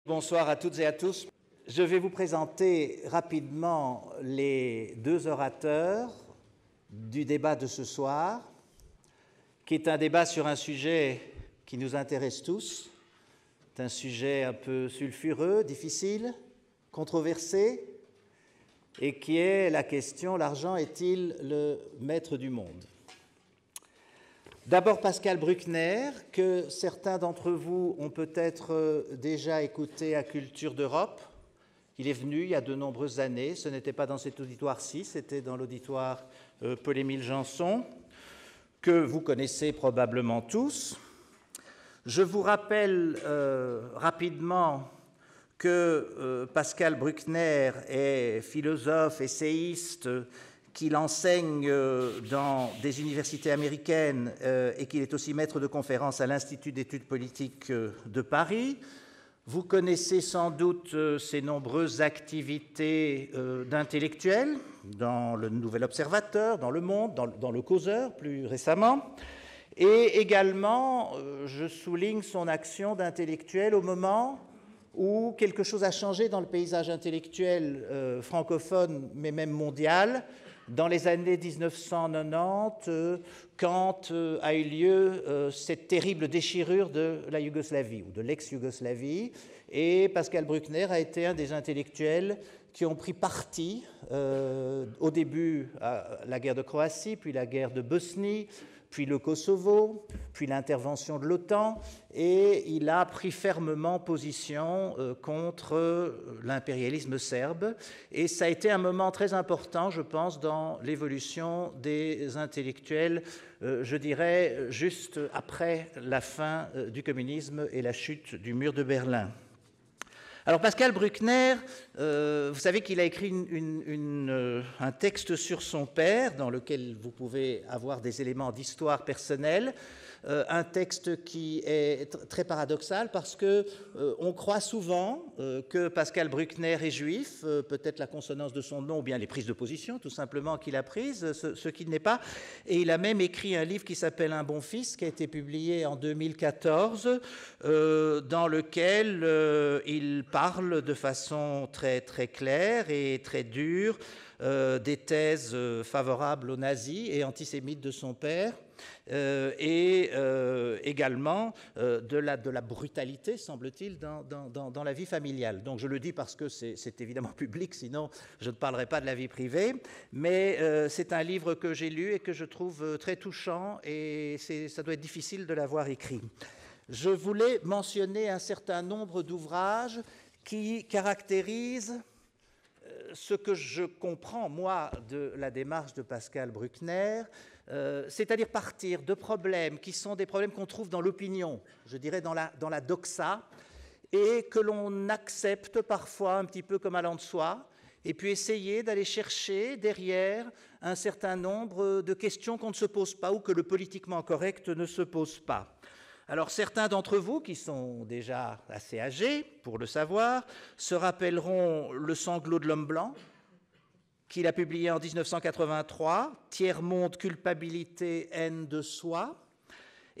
Bonsoir à toutes et à tous. Je vais vous présenter rapidement les deux orateurs du débat de ce soir, qui est un débat sur un sujet qui nous intéresse tous. C'est un sujet un peu sulfureux, difficile, controversé, et qui est la question: l'argent est-il le maître du monde? D'abord Pascal Bruckner, que certains d'entre vous ont peut-être déjà écouté à Culture d'Europe. Il est venu il y a de nombreuses années, ce n'était pas dans cet auditoire-ci, c'était dans l'auditoire Paul-Émile Janson, que vous connaissez probablement tous. Je vous rappelle rapidement que Pascal Bruckner est philosophe, essayiste, qu'il enseigne dans des universités américaines et qu'il est aussi maître de conférences à l'Institut d'études politiques de Paris. Vous connaissez sans doute ses nombreuses activités d'intellectuel dans le Nouvel Observateur, dans Le Monde, dans Le Causeur plus récemment. Et également, je souligne son action d'intellectuel au moment où quelque chose a changé dans le paysage intellectuel francophone, mais même mondial, dans les années 1990, quand a eu lieu cette terrible déchirure de la Yougoslavie, ou de l'ex-Yougoslavie, et Pascal Bruckner a été un des intellectuels qui ont pris parti au début à la guerre de Croatie, puis la guerre de Bosnie, puis le Kosovo, puis l'intervention de l'OTAN, et il a pris fermement position contre l'impérialisme serbe. Et ça a été un moment très important, je pense, dans l'évolution des intellectuels, je dirais, juste après la fin du communisme et la chute du mur de Berlin. Alors Pascal Bruckner, vous savez qu'il a écrit un texte sur son père, dans lequel vous pouvez avoir des éléments d'histoire personnelle, un texte qui est très paradoxal parce que on croit souvent que Pascal Bruckner est juif, peut-être la consonance de son nom ou bien les prises de position tout simplement qu'il a prises, ce qui n'est pas. Et il a même écrit un livre qui s'appelle Un bon fils, qui a été publié en 2014, dans lequel il parle de façon très, très claire et très dure des thèses favorables aux nazis et antisémites de son père, et également de la brutalité, semble-t-il, dans la vie familiale. Donc je le dis parce que c'est évidemment public, sinon je ne parlerai pas de la vie privée, mais c'est un livre que j'ai lu et que je trouve très touchant, et ça doit être difficile de l'avoir écrit. Je voulais mentionner un certain nombre d'ouvrages qui caractérisent ce que je comprends, moi, de la démarche de Pascal Bruckner, c'est-à-dire partir de problèmes qui sont des problèmes qu'on trouve dans l'opinion, je dirais dans la doxa, et que l'on accepte parfois un petit peu comme allant de soi, et puis essayer d'aller chercher derrière un certain nombre de questions qu'on ne se pose pas ou que le politiquement correct ne se pose pas. Alors certains d'entre vous, qui sont déjà assez âgés, pour le savoir, se rappelleront Le sanglot de l'homme blanc, qu'il a publié en 1983, Tiers-monde, culpabilité, haine de soi,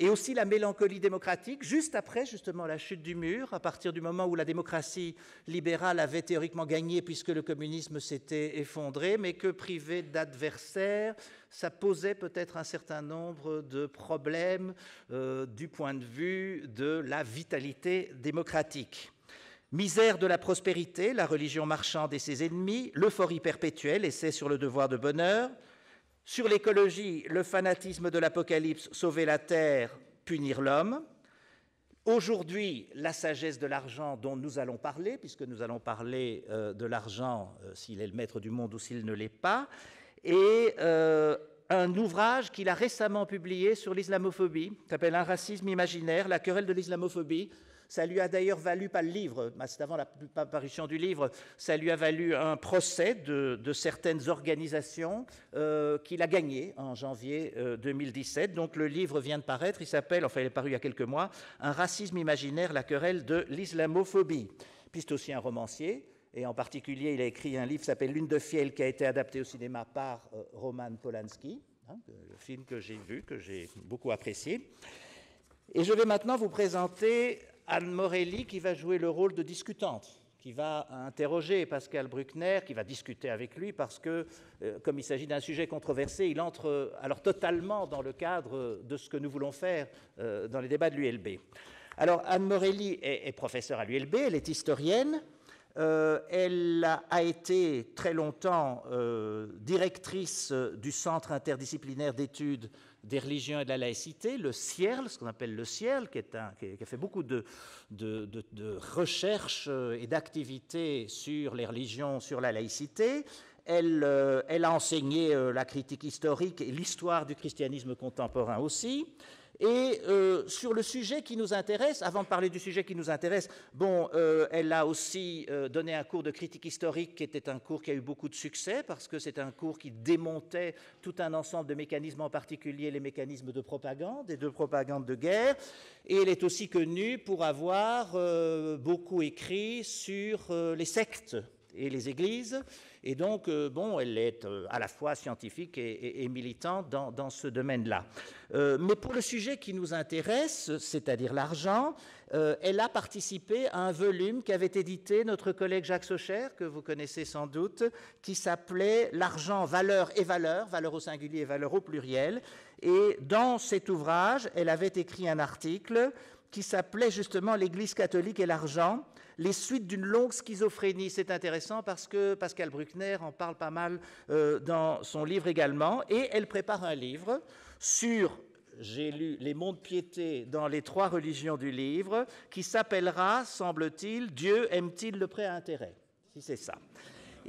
et aussi La mélancolie démocratique, juste après justement la chute du mur, à partir du moment où la démocratie libérale avait théoriquement gagné puisque le communisme s'était effondré, mais que privé d'adversaires, ça posait peut-être un certain nombre de problèmes du point de vue de la vitalité démocratique. Misère de la prospérité, la religion marchande et ses ennemis, l'euphorie perpétuelle, essai sur le devoir de bonheur. Sur l'écologie, le fanatisme de l'apocalypse, sauver la terre, punir l'homme. Aujourd'hui, la sagesse de l'argent dont nous allons parler, puisque nous allons parler de l'argent, s'il est le maître du monde ou s'il ne l'est pas, et un ouvrage qu'il a récemment publié sur l'islamophobie, qui s'appelle Un racisme imaginaire, la querelle de l'islamophobie. Ça lui a d'ailleurs valu, pas le livre, c'est avant la parution du livre, ça lui a valu un procès de certaines organisations qu'il a gagné en janvier 2017. Donc le livre vient de paraître, il s'appelle, enfin il est paru il y a quelques mois, Un racisme imaginaire, la querelle de l'islamophobie. Puis c'est aussi un romancier, et en particulier il a écrit un livre qui s'appelle Lune de fiel, qui a été adapté au cinéma par Roman Polanski, le film que j'ai vu, que j'ai beaucoup apprécié. Et je vais maintenant vous présenter Anne Morelli qui va jouer le rôle de discutante, qui va interroger Pascal Bruckner, qui va discuter avec lui parce que, comme il s'agit d'un sujet controversé, il entre alors totalement dans le cadre de ce que nous voulons faire dans les débats de l'ULB. Alors, Anne Morelli est professeure à l'ULB, elle est historienne. Elle a été très longtemps directrice du Centre interdisciplinaire d'études des religions et de la laïcité, le CIERL, ce qu'on appelle le CIERL, qui a fait beaucoup de recherches et d'activités sur les religions, sur la laïcité. Elle a enseigné la critique historique et l'histoire du christianisme contemporain aussi. Et sur le sujet qui nous intéresse, avant de parler du sujet qui nous intéresse, elle a aussi donné un cours de critique historique qui était un cours qui a eu beaucoup de succès parce que c'est un cours qui démontait tout un ensemble de mécanismes, en particulier les mécanismes de propagande et de propagande de guerre. Et elle est aussi connue pour avoir beaucoup écrit sur les sectes et les églises. Et donc, elle est à la fois scientifique et militante dans ce domaine-là. Mais pour le sujet qui nous intéresse, c'est-à-dire l'argent, elle a participé à un volume qu'avait édité notre collègue Jacques Socher, que vous connaissez sans doute, qui s'appelait « L'argent, valeur et valeur », valeur au singulier et valeur au pluriel. Et dans cet ouvrage, elle avait écrit un article qui s'appelait justement « L'Église catholique et l'argent ». Les suites d'une longue schizophrénie, c'est intéressant parce que Pascal Bruckner en parle pas mal dans son livre également, et elle prépare un livre sur, j'ai lu, les mondes-piétés dans les 3 religions du livre, qui s'appellera, semble-t-il, « Dieu aime-t-il le prêt à intérêt ?» si c'est ça.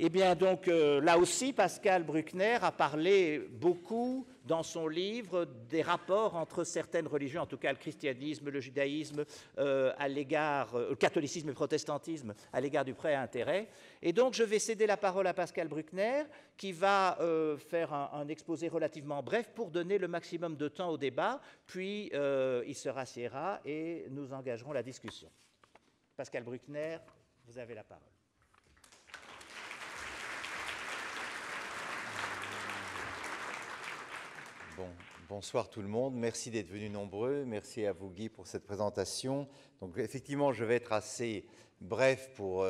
Eh bien, donc, là aussi, Pascal Bruckner a parlé beaucoup dans son livre des rapports entre certaines religions, en tout cas le christianisme, le judaïsme, à l'égard, le catholicisme et le protestantisme à l'égard du prêt à intérêt. Et donc, je vais céder la parole à Pascal Bruckner, qui va faire un exposé relativement bref pour donner le maximum de temps au débat, puis il se rassiera et nous engagerons la discussion. Pascal Bruckner, vous avez la parole. Bonsoir tout le monde, merci d'être venus nombreux, merci à vous Guy pour cette présentation. Donc effectivement, je vais être assez bref pour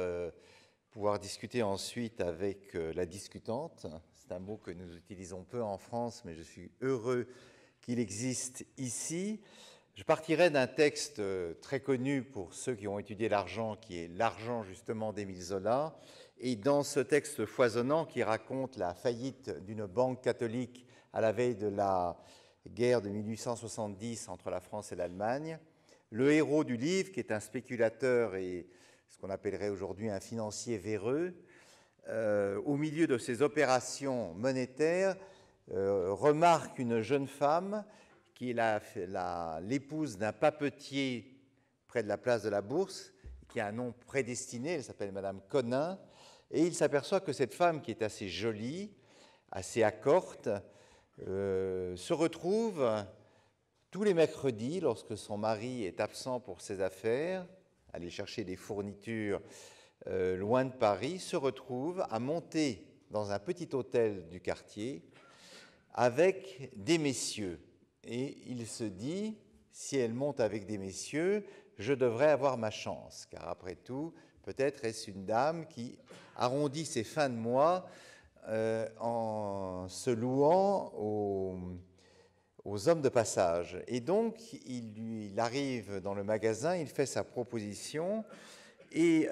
pouvoir discuter ensuite avec la discutante. C'est un mot que nous utilisons peu en France, mais je suis heureux qu'il existe ici. Je partirai d'un texte très connu pour ceux qui ont étudié l'argent, qui est L'argent justement d'Émile Zola. Et dans ce texte foisonnant qui raconte la faillite d'une banque catholique à la veille de la guerre de 1870 entre la France et l'Allemagne, le héros du livre, qui est un spéculateur et ce qu'on appellerait aujourd'hui un financier véreux, au milieu de ses opérations monétaires, remarque une jeune femme qui est l'épouse d'un papetier près de la place de la Bourse, qui a un nom prédestiné, elle s'appelle Madame Conin, et il s'aperçoit que cette femme, qui est assez jolie, assez accorte, se retrouve tous les mercredis, lorsque son mari est absent pour ses affaires, aller chercher des fournitures loin de Paris, se retrouve à monter dans un petit hôtel du quartier avec des messieurs. Et il se dit, si elle monte avec des messieurs, je devrais avoir ma chance, car après tout, peut-être est-ce une dame qui arrondit ses fins de mois en se louant aux hommes de passage. Et donc, il arrive dans le magasin, il fait sa proposition, et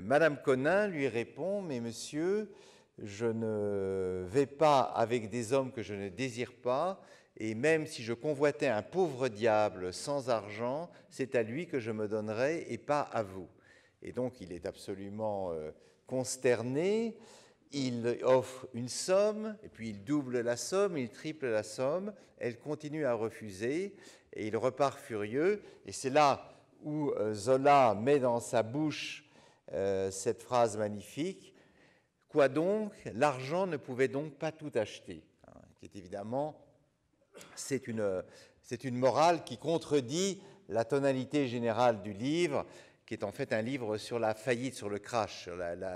Madame Conin lui répond, « Mais monsieur, je ne vais pas avec des hommes que je ne désire pas, et même si je convoitais un pauvre diable sans argent, c'est à lui que je me donnerai et pas à vous. » Et donc, il est absolument consterné. Il offre une somme, et puis il double la somme, il triple la somme. Elle continue à refuser, et il repart furieux. Et c'est là où Zola met dans sa bouche cette phrase magnifique. « Quoi donc? L'argent ne pouvait donc pas tout acheter. » Qui est évidemment, c'est une morale qui contredit la tonalité générale du livre, qui est en fait un livre sur la faillite, sur le crash,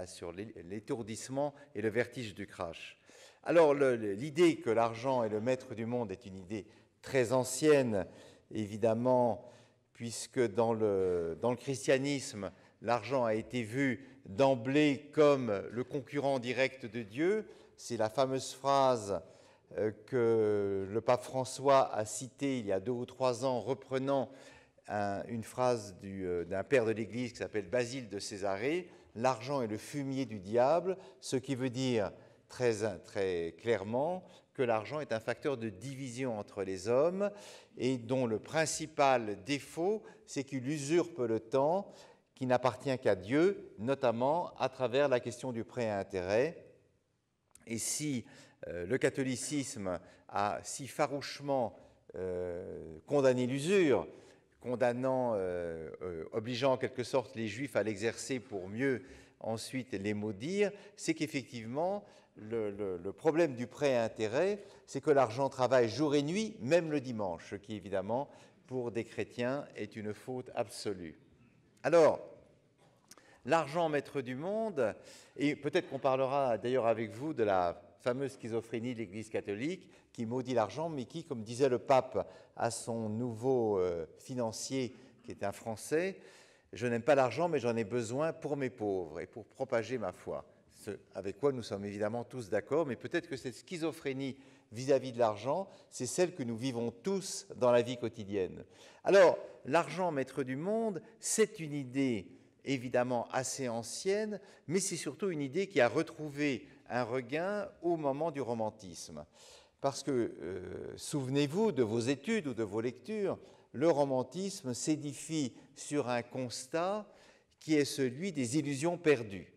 sur l'étourdissement et le vertige du crash. Alors, l'idée que l'argent est le maître du monde est une idée très ancienne, évidemment, puisque dans le christianisme, l'argent a été vu d'emblée comme le concurrent direct de Dieu. C'est la fameuse phrase que le pape François a citée il y a 2 ou 3 ans, reprenant une phrase d'un père de l'Église qui s'appelle Basile de Césarée, « L'argent est le fumier du diable », ce qui veut dire très clairement que l'argent est un facteur de division entre les hommes et dont le principal défaut, c'est qu'il usurpe le temps qui n'appartient qu'à Dieu, notamment à travers la question du prêt à intérêt. Et si le catholicisme a si farouchement condamné l'usure, obligeant en quelque sorte les Juifs à l'exercer pour mieux ensuite les maudire, c'est qu'effectivement, le problème du prêt à intérêt, c'est que l'argent travaille jour et nuit, même le dimanche, ce qui évidemment, pour des chrétiens, est une faute absolue. Alors, l'argent maître du monde, et peut-être qu'on parlera d'ailleurs avec vous de la fameuse schizophrénie de l'Église catholique qui maudit l'argent, mais qui, comme disait le pape à son nouveau financier, qui est un Français, « Je n'aime pas l'argent, mais j'en ai besoin pour mes pauvres et pour propager ma foi ». Ce avec quoi nous sommes évidemment tous d'accord, mais peut-être que cette schizophrénie vis-à-vis de l'argent, c'est celle que nous vivons tous dans la vie quotidienne. Alors, l'argent maître du monde, c'est une idée évidemment assez ancienne, mais c'est surtout une idée qui a retrouvé un regain au moment du romantisme. Parce que, souvenez-vous de vos études ou de vos lectures, le romantisme s'édifie sur un constat qui est celui des illusions perdues.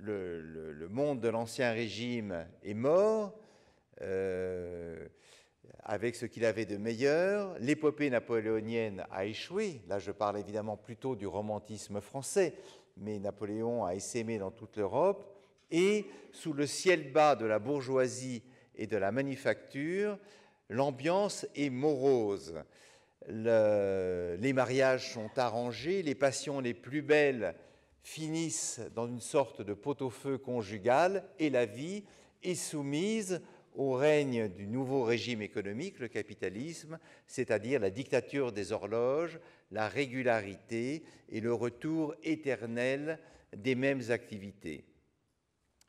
Le monde de l'Ancien Régime est mort, avec ce qu'il avait de meilleur. L'épopée napoléonienne a échoué. Là, je parle évidemment plutôt du romantisme français, mais Napoléon a essaimé dans toute l'Europe. Et sous le ciel bas de la bourgeoisie et de la manufacture, l'ambiance est morose. Les mariages sont arrangés, les passions les plus belles finissent dans une sorte de pot-au-feu conjugal et la vie est soumise au règne du nouveau régime économique, le capitalisme, c'est-à-dire la dictature des horloges, la régularité et le retour éternel des mêmes activités.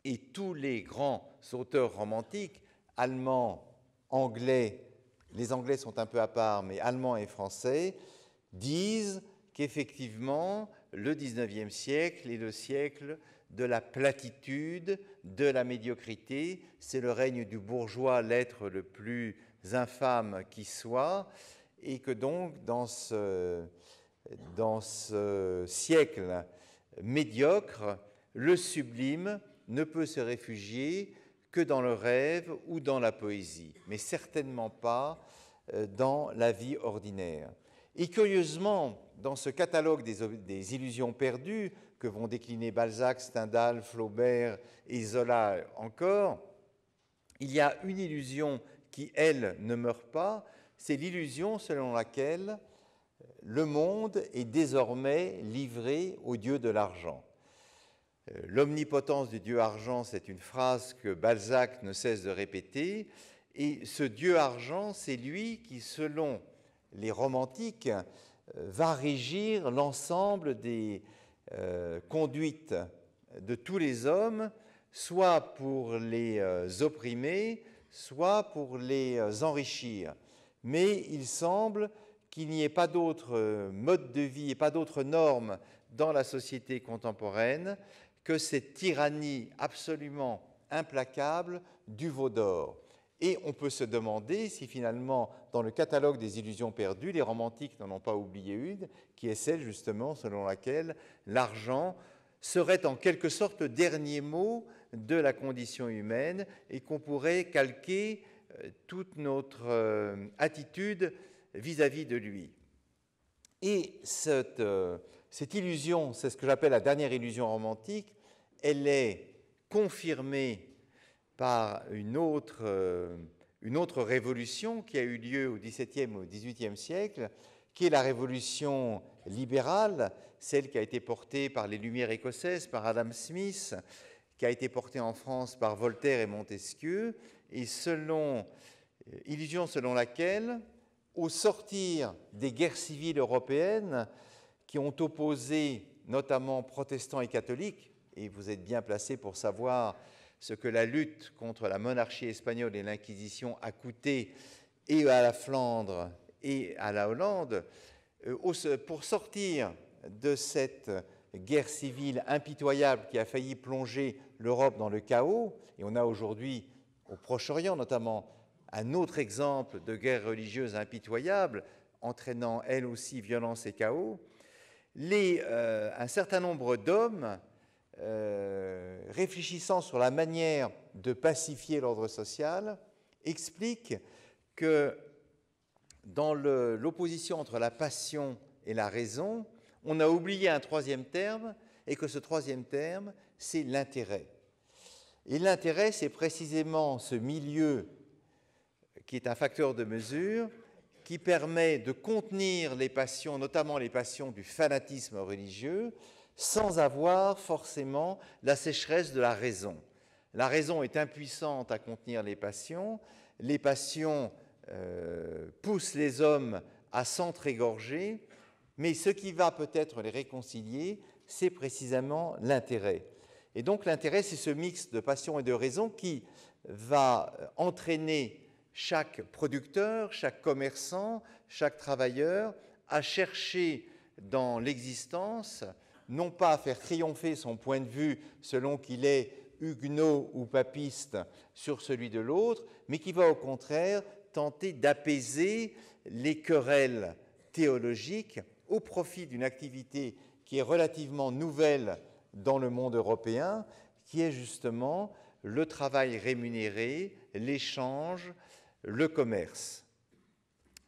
Et tous les grands auteurs romantiques, allemands, anglais, les anglais sont un peu à part, mais allemands et français, disent qu'effectivement, le XIXe siècle est le siècle de la platitude, de la médiocrité. C'est le règne du bourgeois, l'être le plus infâme qui soit, et que donc, dans ce siècle médiocre, le sublime ne peut se réfugier que dans le rêve ou dans la poésie, mais certainement pas dans la vie ordinaire. Et curieusement, dans ce catalogue des illusions perdues que vont décliner Balzac, Stendhal, Flaubert et Zola encore, il y a une illusion qui, elle, ne meurt pas, c'est l'illusion selon laquelle le monde est désormais livré au dieu de l'argent. L'omnipotence du dieu argent, c'est une phrase que Balzac ne cesse de répéter, et ce dieu argent, c'est lui qui, selon les romantiques, va régir l'ensemble des conduites de tous les hommes, soit pour les opprimer, soit pour les enrichir. Mais il semble qu'il n'y ait pas d'autre mode de vie et pas d'autres normes dans la société contemporaine que cette tyrannie absolument implacable du veau d'or. Et on peut se demander si finalement, dans le catalogue des illusions perdues, les romantiques n'en ont pas oublié une, qui est celle justement selon laquelle l'argent serait en quelque sorte le dernier mot de la condition humaine et qu'on pourrait calquer toute notre attitude vis-à-vis de lui. Et cette illusion, c'est ce que j'appelle la dernière illusion romantique, elle est confirmée par une autre révolution qui a eu lieu au XVIIe et au XVIIIe siècle, qui est la révolution libérale, celle qui a été portée par les Lumières écossaises, par Adam Smith, qui a été portée en France par Voltaire et Montesquieu, et illusion selon laquelle au sortir des guerres civiles européennes qui ont opposé notamment protestants et catholiques, et vous êtes bien placés pour savoir ce que la lutte contre la monarchie espagnole et l'Inquisition a coûté et à la Flandre et à la Hollande, pour sortir de cette guerre civile impitoyable qui a failli plonger l'Europe dans le chaos, et on a aujourd'hui au Proche-Orient notamment un autre exemple de guerre religieuse impitoyable, entraînant elle aussi violence et chaos, un certain nombre d'hommes réfléchissant sur la manière de pacifier l'ordre social expliquent que dans l'opposition entre la passion et la raison, on a oublié un troisième terme, et que ce troisième terme, c'est l'intérêt. Et l'intérêt, c'est précisément ce milieu qui est un facteur de mesure, qui permet de contenir les passions, notamment les passions du fanatisme religieux, sans avoir forcément la sécheresse de la raison. La raison est impuissante à contenir les passions poussent les hommes à s'entr'égorger, mais ce qui va peut-être les réconcilier, c'est précisément l'intérêt. Et donc l'intérêt, c'est ce mix de passion et de raison qui va entraîner chaque producteur, chaque commerçant, chaque travailleur à chercher dans l'existence, non pas à faire triompher son point de vue selon qu'il est huguenot ou papiste sur celui de l'autre, mais qui va au contraire tenter d'apaiser les querelles théologiques au profit d'une activité qui est relativement nouvelle dans le monde européen, qui est justement le travail rémunéré, l'échange, le commerce.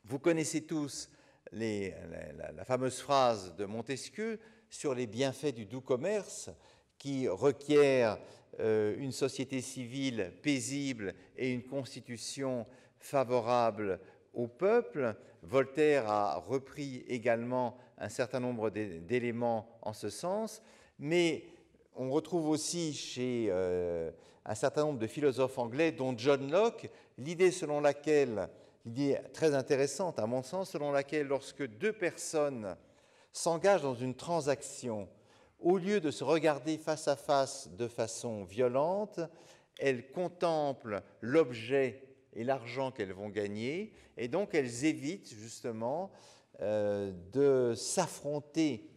Vous connaissez tous la fameuse phrase de Montesquieu sur les bienfaits du doux commerce, qui requiert une société civile paisible et une constitution favorable au peuple. Voltaire a repris également un certain nombre d'éléments en ce sens, mais on retrouve aussi chez un certain nombre de philosophes anglais, dont John Locke, l'idée très intéressante à mon sens, selon laquelle lorsque deux personnes s'engagent dans une transaction, au lieu de se regarder face à face de façon violente, elles contemplent l'objet et l'argent qu'elles vont gagner, et donc elles évitent justement de s'affronter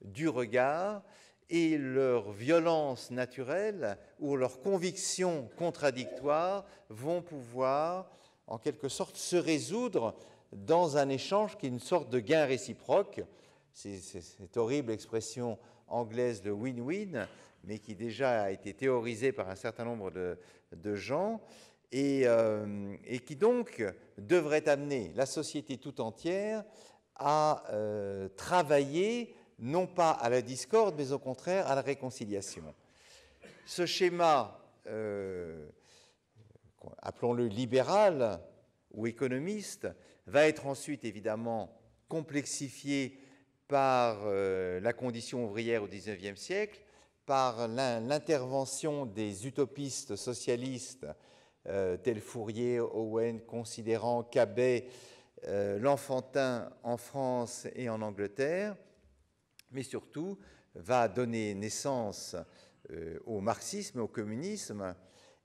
du regard, et leur violence naturelle ou leurs convictions contradictoires vont pouvoir en quelque sorte se résoudre dans un échange qui est une sorte de gain réciproque. C'est cette horrible expression anglaise, le win-win, mais qui déjà a été théorisée par un certain nombre de gens, et qui donc devrait amener la société tout entière à travailler non pas à la discorde, mais au contraire à la réconciliation. Ce schéma, appelons-le libéral ou économiste, va être ensuite évidemment complexifié par la condition ouvrière au XIXe siècle, par l'intervention des utopistes socialistes tels Fourier, Owen, considérant Cabet, l'enfantin en France et en Angleterre, mais surtout va donner naissance au marxisme et au communisme.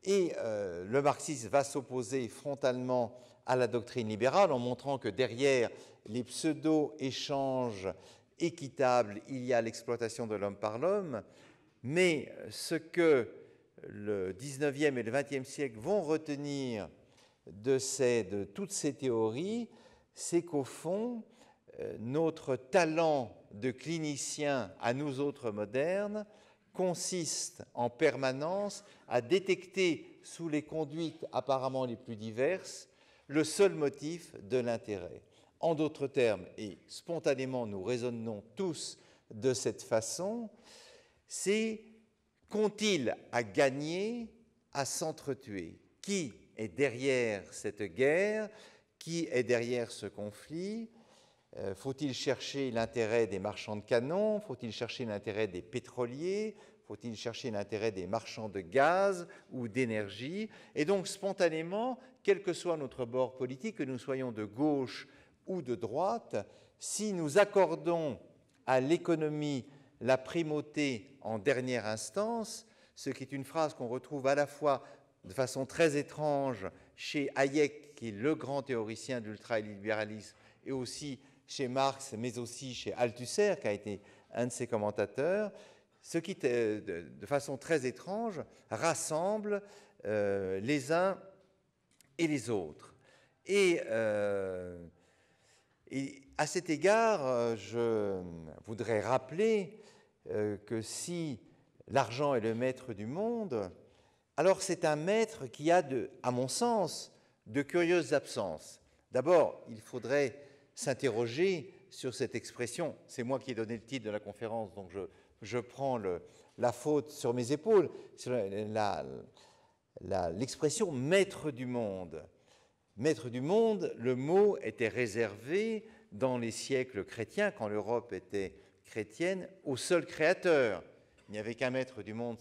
Et le marxisme va s'opposer frontalement à la doctrine libérale en montrant que derrière les pseudo-échanges équitables, il y a l'exploitation de l'homme par l'homme. Mais ce que le 19e et le 20e siècle vont retenir de toutes ces théories, c'est qu'au fond, notre talent de clinicien à nous autres modernes consiste en permanence à détecter sous les conduites apparemment les plus diverses le seul motif de l'intérêt. En d'autres termes, et spontanément nous raisonnons tous de cette façon, c'est qu'ont-ils à gagner à s'entretuer? Qui est derrière cette guerre? Qui est derrière ce conflit? Faut-il chercher l'intérêt des marchands de canons? Faut-il chercher l'intérêt des pétroliers? Faut-il chercher l'intérêt des marchands de gaz ou d'énergie? Et donc, spontanément, quel que soit notre bord politique, que nous soyons de gauche ou de droite, si nous accordons à l'économie la primauté en dernière instance, ce qui est une phrase qu'on retrouve à la fois de façon très étrange chez Hayek, qui est le grand théoricien de l'ultralibéralisme, et aussi chez Marx, mais aussi chez Althusser, qui a été un de ses commentateurs, ce qui, de façon très étrange, rassemble les uns et les autres. Et à cet égard, je voudrais rappeler que si l'argent est le maître du monde, alors c'est un maître qui a, à mon sens, de curieuses absences. D'abord, il faudrait s'interroger sur cette expression. C'est moi qui ai donné le titre de la conférence, donc je prends la faute sur mes épaules. Sur l'expression « maître du monde ». Maître du monde, le mot était réservé dans les siècles chrétiens, quand l'Europe était chrétienne, au seul créateur. Il n'y avait qu'un maître du monde,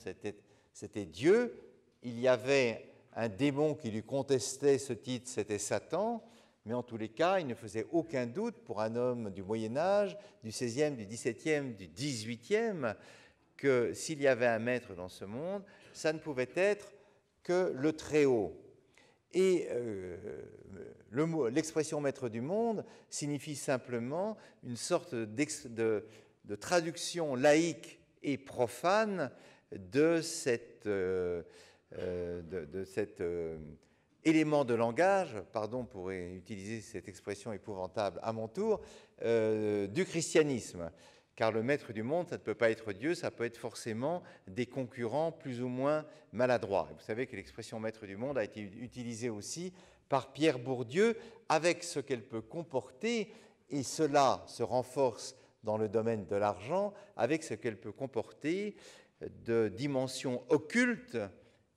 c'était Dieu. Il y avait un démon qui lui contestait ce titre, c'était Satan. Mais en tous les cas, il ne faisait aucun doute pour un homme du Moyen-Âge, du XVIe, du XVIIe, du XVIIIe, que s'il y avait un maître dans ce monde, ça ne pouvait être que le Très-Haut. Et l'expression maître du monde signifie simplement une sorte de traduction laïque et profane de cet élément de langage, pardon pour utiliser cette expression épouvantable à mon tour, du christianisme. Car le maître du monde, ça ne peut pas être Dieu, ça peut être forcément des concurrents plus ou moins maladroits. Et vous savez que l'expression maître du monde a été utilisée aussi par Pierre Bourdieu avec ce qu'elle peut comporter, et cela se renforce dans le domaine de l'argent, avec ce qu'elle peut comporter de dimensions occultes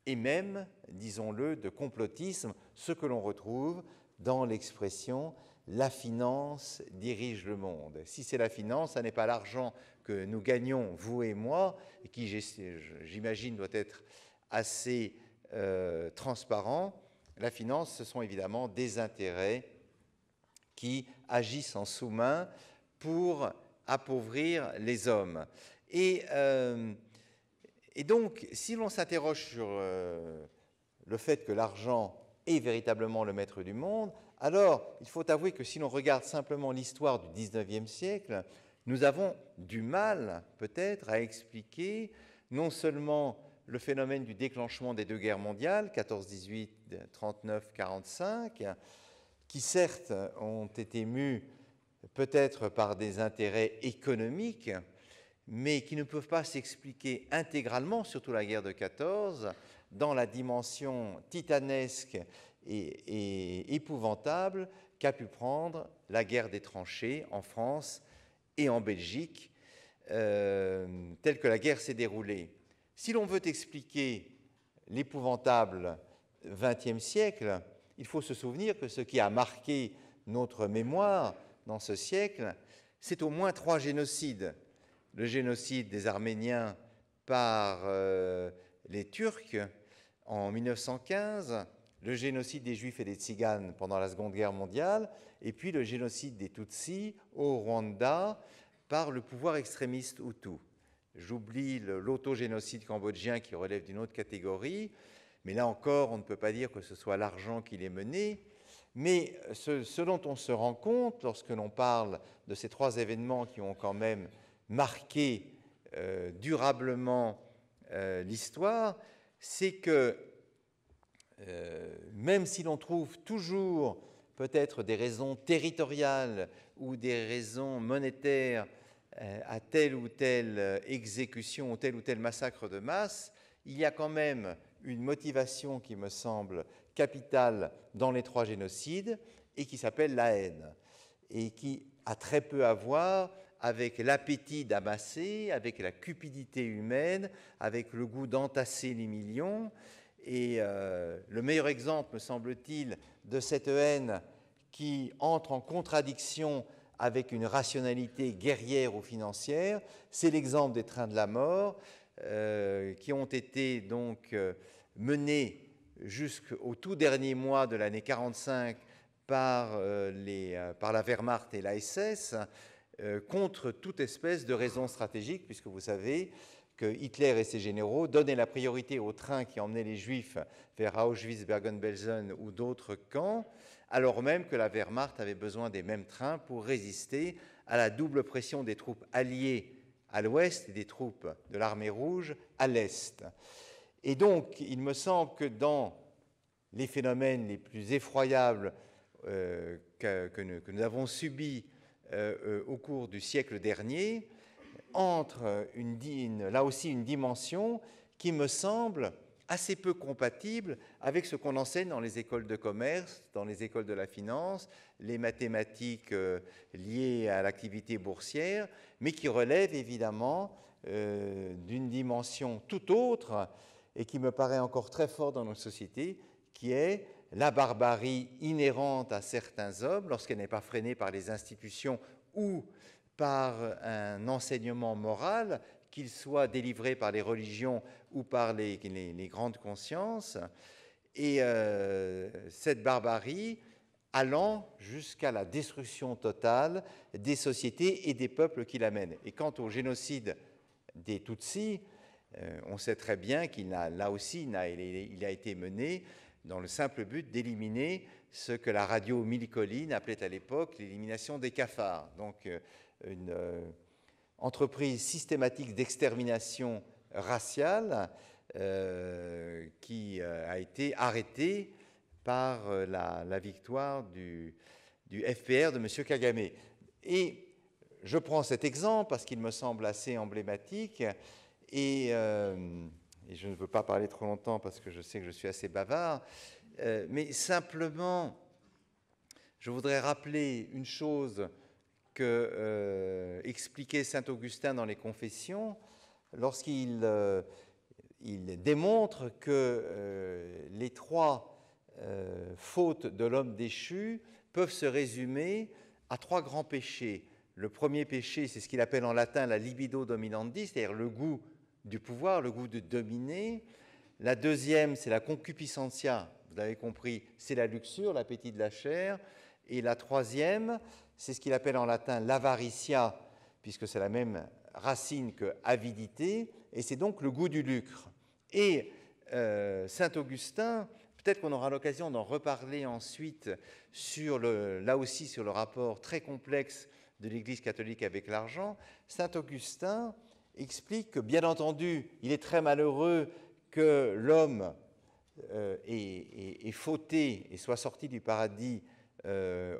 et même, disons-le, de complotisme, ce que l'on retrouve dans l'expression « la finance dirige le monde ». Si c'est la finance, ça n'est pas l'argent que nous gagnons, vous et moi, et qui, j'imagine, doit être assez transparent. La finance, ce sont évidemment des intérêts qui agissent en sous-main pour appauvrir les hommes. Et donc, si l'on s'interroge sur le fait que l'argent est véritablement le maître du monde, alors il faut avouer que si l'on regarde simplement l'histoire du XIXe siècle, nous avons du mal peut-être à expliquer non seulement le phénomène du déclenchement des deux guerres mondiales, 14-18, 39-45, qui certes ont été mus peut-être par des intérêts économiques, mais qui ne peuvent pas s'expliquer intégralement, surtout la guerre de 14, dans la dimension titanesque et épouvantable qu'a pu prendre la guerre des tranchées en France et en Belgique, telle que la guerre s'est déroulée. Si l'on veut expliquer l'épouvantable XXe siècle, il faut se souvenir que ce qui a marqué notre mémoire dans ce siècle, c'est au moins 3 génocides. Le génocide des Arméniens par les Turcs en 1915, le génocide des Juifs et des Tziganes pendant la Seconde Guerre mondiale, et puis le génocide des Tutsis au Rwanda par le pouvoir extrémiste Hutu. J'oublie l'autogénocide cambodgien qui relève d'une autre catégorie, mais là encore, on ne peut pas dire que ce soit l'argent qui l'ait mené. Mais ce dont on se rend compte lorsque l'on parle de ces 3 événements qui ont quand même marqué durablement l'histoire, c'est que même si l'on trouve toujours peut-être des raisons territoriales ou des raisons monétaires à telle ou telle exécution ou tel massacre de masse, il y a quand même une motivation qui me semble capitale dans les 3 génocides et qui s'appelle la haine et qui a très peu à voir avec l'appétit d'amasser, avec la cupidité humaine, avec le goût d'entasser les millions. Et le meilleur exemple, me semble-t-il, de cette haine qui entre en contradiction avec une rationalité guerrière ou financière, c'est l'exemple des trains de la mort qui ont été donc menés jusqu'au tout dernier mois de l'année 45 par la Wehrmacht et la SS contre toute espèce de raison stratégique, puisque vous savez que Hitler et ses généraux donnaient la priorité aux trains qui emmenaient les Juifs vers Auschwitz, Bergen-Belsen ou d'autres camps, alors même que la Wehrmacht avait besoin des mêmes trains pour résister à la double pression des troupes alliées à l'ouest et des troupes de l'armée rouge à l'est. Et donc, il me semble que dans les phénomènes les plus effroyables que nous avons subis au cours du siècle dernier, entre là aussi une dimension qui me semble assez peu compatible avec ce qu'on enseigne dans les écoles de commerce, dans les écoles de la finance, les mathématiques liées à l'activité boursière, mais qui relève évidemment d'une dimension tout autre et qui me paraît encore très forte dans nos sociétés, qui est la barbarie inhérente à certains hommes lorsqu'elle n'est pas freinée par les institutions ou par un enseignement moral, qu'il soit délivré par les religions ou par les grandes consciences, et cette barbarie allant jusqu'à la destruction totale des sociétés et des peuples qui l'amènent. Et quant au génocide des Tutsis, on sait très bien qu'il a été mené dans le simple but d'éliminer ce que la radio Mille-Collines appelait à l'époque l'élimination des cafards. Donc une entreprise systématique d'extermination raciale qui a été arrêtée par la victoire du FPR de M. Kagame. Et je prends cet exemple parce qu'il me semble assez emblématique et je ne veux pas parler trop longtemps parce que je sais que je suis assez bavard, mais simplement, je voudrais rappeler une chose que expliquait saint Augustin dans les Confessions lorsqu'il démontre que les trois fautes de l'homme déchu peuvent se résumer à trois grands péchés. Le premier péché, c'est ce qu'il appelle en latin la libido dominandi, c'est-à-dire le goût du pouvoir, le goût de dominer. La deuxième, c'est la concupiscentia, vous l'avez compris, c'est la luxure, l'appétit de la chair. Et la troisième, c'est ce qu'il appelle en latin l'avaritia, puisque c'est la même racine que avidité, et c'est donc le goût du lucre. Et saint Augustin, peut-être qu'on aura l'occasion d'en reparler ensuite là aussi sur le rapport très complexe de l'Église catholique avec l'argent, saint Augustin explique que, bien entendu, il est très malheureux que l'homme ait fauté et soit sorti du paradis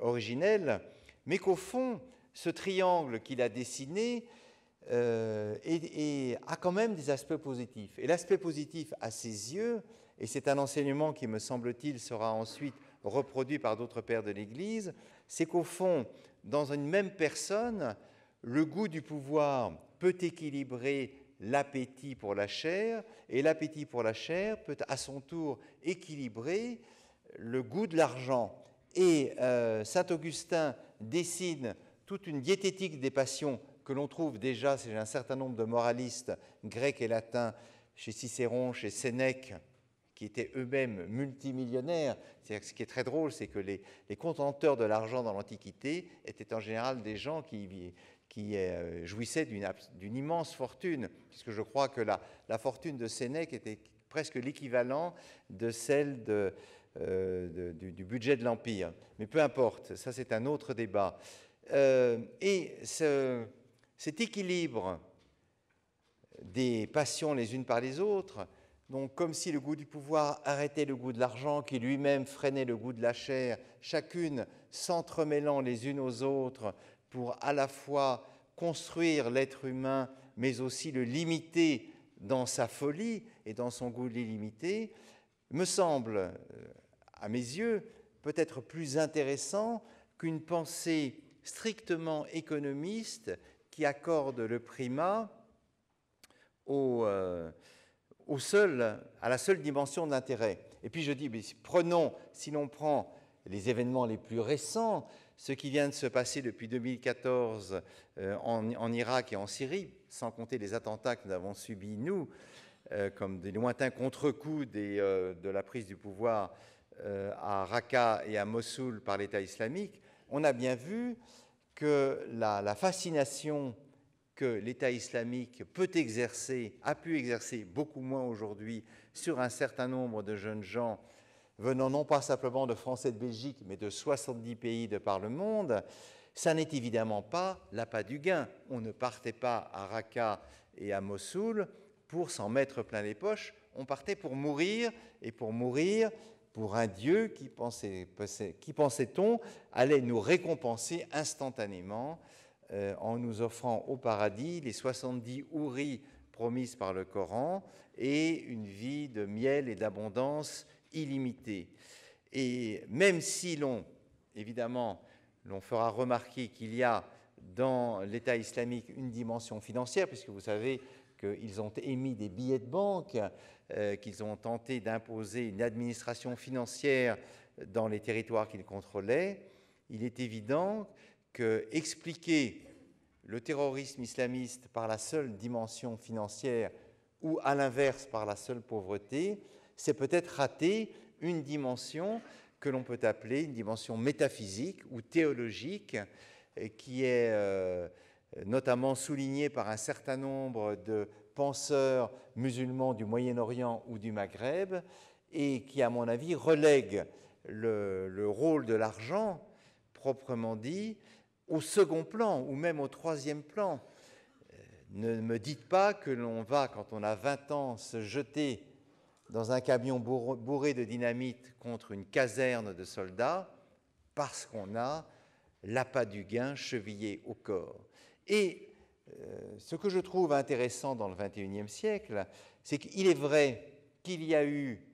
originel, mais qu'au fond, ce triangle qu'il a dessiné a quand même des aspects positifs. Et l'aspect positif à ses yeux, et c'est un enseignement qui, me semble-t-il, sera ensuite reproduit par d'autres pères de l'Église, c'est qu'au fond, dans une même personne, le goût du pouvoir peut équilibrer l'appétit pour la chair, et l'appétit pour la chair peut à son tour équilibrer le goût de l'argent. Et saint Augustin dessine toute une diététique des passions que l'on trouve déjà chez un certain nombre de moralistes grecs et latins, chez Cicéron, chez Sénèque, qui étaient eux-mêmes multimillionnaires. C'est-à-dire que ce qui est très drôle, c'est que les contenteurs de l'argent dans l'Antiquité étaient en général des gens qui jouissaient d'une immense fortune, puisque je crois que la fortune de Sénèque était presque l'équivalent de celle du budget de l'Empire. Mais peu importe, ça c'est un autre débat. Et cet équilibre des passions les unes par les autres, donc comme si le goût du pouvoir arrêtait le goût de l'argent, qui lui-même freinait le goût de la chair, chacune s'entremêlant les unes aux autres pour à la fois construire l'être humain, mais aussi le limiter dans sa folie et dans son goût illimité, me semble, à mes yeux, peut-être plus intéressant qu'une pensée strictement économiste qui accorde le primat à la seule dimension de l'intérêt. Et puis je dis, mais si l'on prend les événements les plus récents, ce qui vient de se passer depuis 2014 en Irak et en Syrie, sans compter les attentats que nous avons subis, nous, comme des lointains contre-coups de la prise du pouvoir à Raqqa et à Mossoul par l'État islamique, on a bien vu que la fascination que l'État islamique peut exercer, a pu exercer beaucoup moins aujourd'hui sur un certain nombre de jeunes gens venant non pas simplement de France et de Belgique, mais de 70 pays de par le monde, ça n'est évidemment pas l'appât du gain. On ne partait pas à Raqqa et à Mossoul pour s'en mettre plein les poches, on partait pour mourir, et pour mourir pour un Dieu qui, pensait-on, allait nous récompenser instantanément en nous offrant au paradis les 70 houris promises par le Coran et une vie de miel et d'abondance illimitée. Et même si évidemment, l'on fera remarquer qu'il y a dans l'État islamique une dimension financière, puisque vous savez qu'ils ont émis des billets de banque, qu'ils ont tenté d'imposer une administration financière dans les territoires qu'ils contrôlaient, il est évident qu'expliquer le terrorisme islamiste par la seule dimension financière ou à l'inverse par la seule pauvreté, c'est peut-être rater une dimension que l'on peut appeler une dimension métaphysique ou théologique, qui est notamment soulignée par un certain nombre de penseurs musulmans du Moyen-Orient ou du Maghreb, et qui, à mon avis, relègue le rôle de l'argent, proprement dit, au second plan ou même au troisième plan. Ne me dites pas que l'on va, quand on a 20 ans, se jeter dans un camion bourré de dynamite contre une caserne de soldats parce qu'on a l'appât du gain chevillé au corps. Et ce que je trouve intéressant dans le XXIe siècle, c'est qu'il est vrai qu'il y a eu,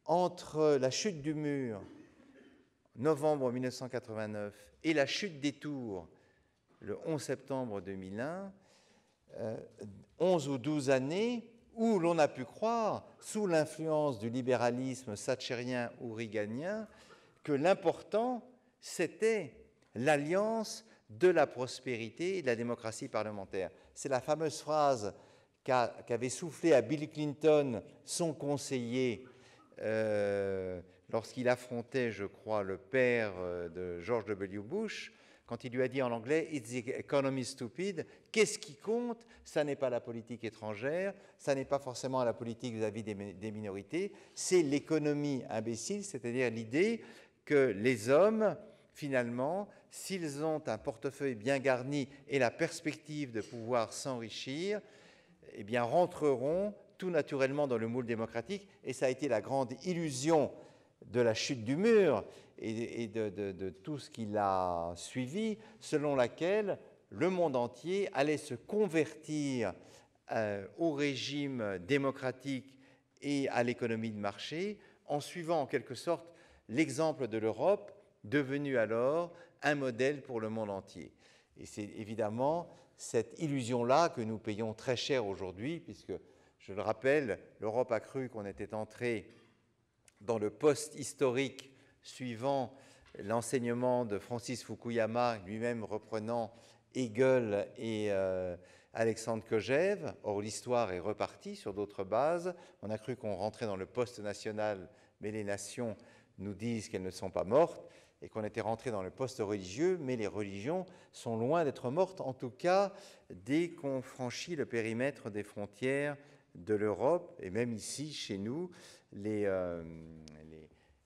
entre la chute du mur, novembre 1989, et la chute des tours, le 11 septembre 2001, 11 ou 12 années où l'on a pu croire, sous l'influence du libéralisme thatchérien ou reaganien, que l'important, c'était l'alliance de la prospérité et de la démocratie parlementaire. C'est la fameuse phrase qu'avait soufflée à Bill Clinton son conseiller lorsqu'il affrontait, je crois, le père de George W. Bush, quand il lui a dit en anglais « It's the economy stupid », qu'est-ce qui compte? Ça n'est pas la politique étrangère, ça n'est pas forcément la politique vis-à-vis des minorités, c'est l'économie imbécile, c'est-à-dire l'idée que les hommes, finalement, s'ils ont un portefeuille bien garni et la perspective de pouvoir s'enrichir, eh bien, rentreront tout naturellement dans le moule démocratique, et ça a été la grande illusion de la chute du mur et de tout ce qui l'a suivi, selon laquelle le monde entier allait se convertir au régime démocratique et à l'économie de marché, en suivant en quelque sorte l'exemple de l'Europe, devenue alors un modèle pour le monde entier. Et c'est évidemment cette illusion-là que nous payons très cher aujourd'hui, puisque, je le rappelle, l'Europe a cru qu'on était entré dans le post-historique suivant l'enseignement de Francis Fukuyama, lui-même reprenant Hegel et Alexandre Kojève. Or, l'histoire est repartie sur d'autres bases. On a cru qu'on rentrait dans le post-national, mais les nations nous disent qu'elles ne sont pas mortes, et qu'on était rentré dans le post-religieux, mais les religions sont loin d'être mortes, en tout cas dès qu'on franchit le périmètre des frontières de l'Europe, et même ici, chez nous, il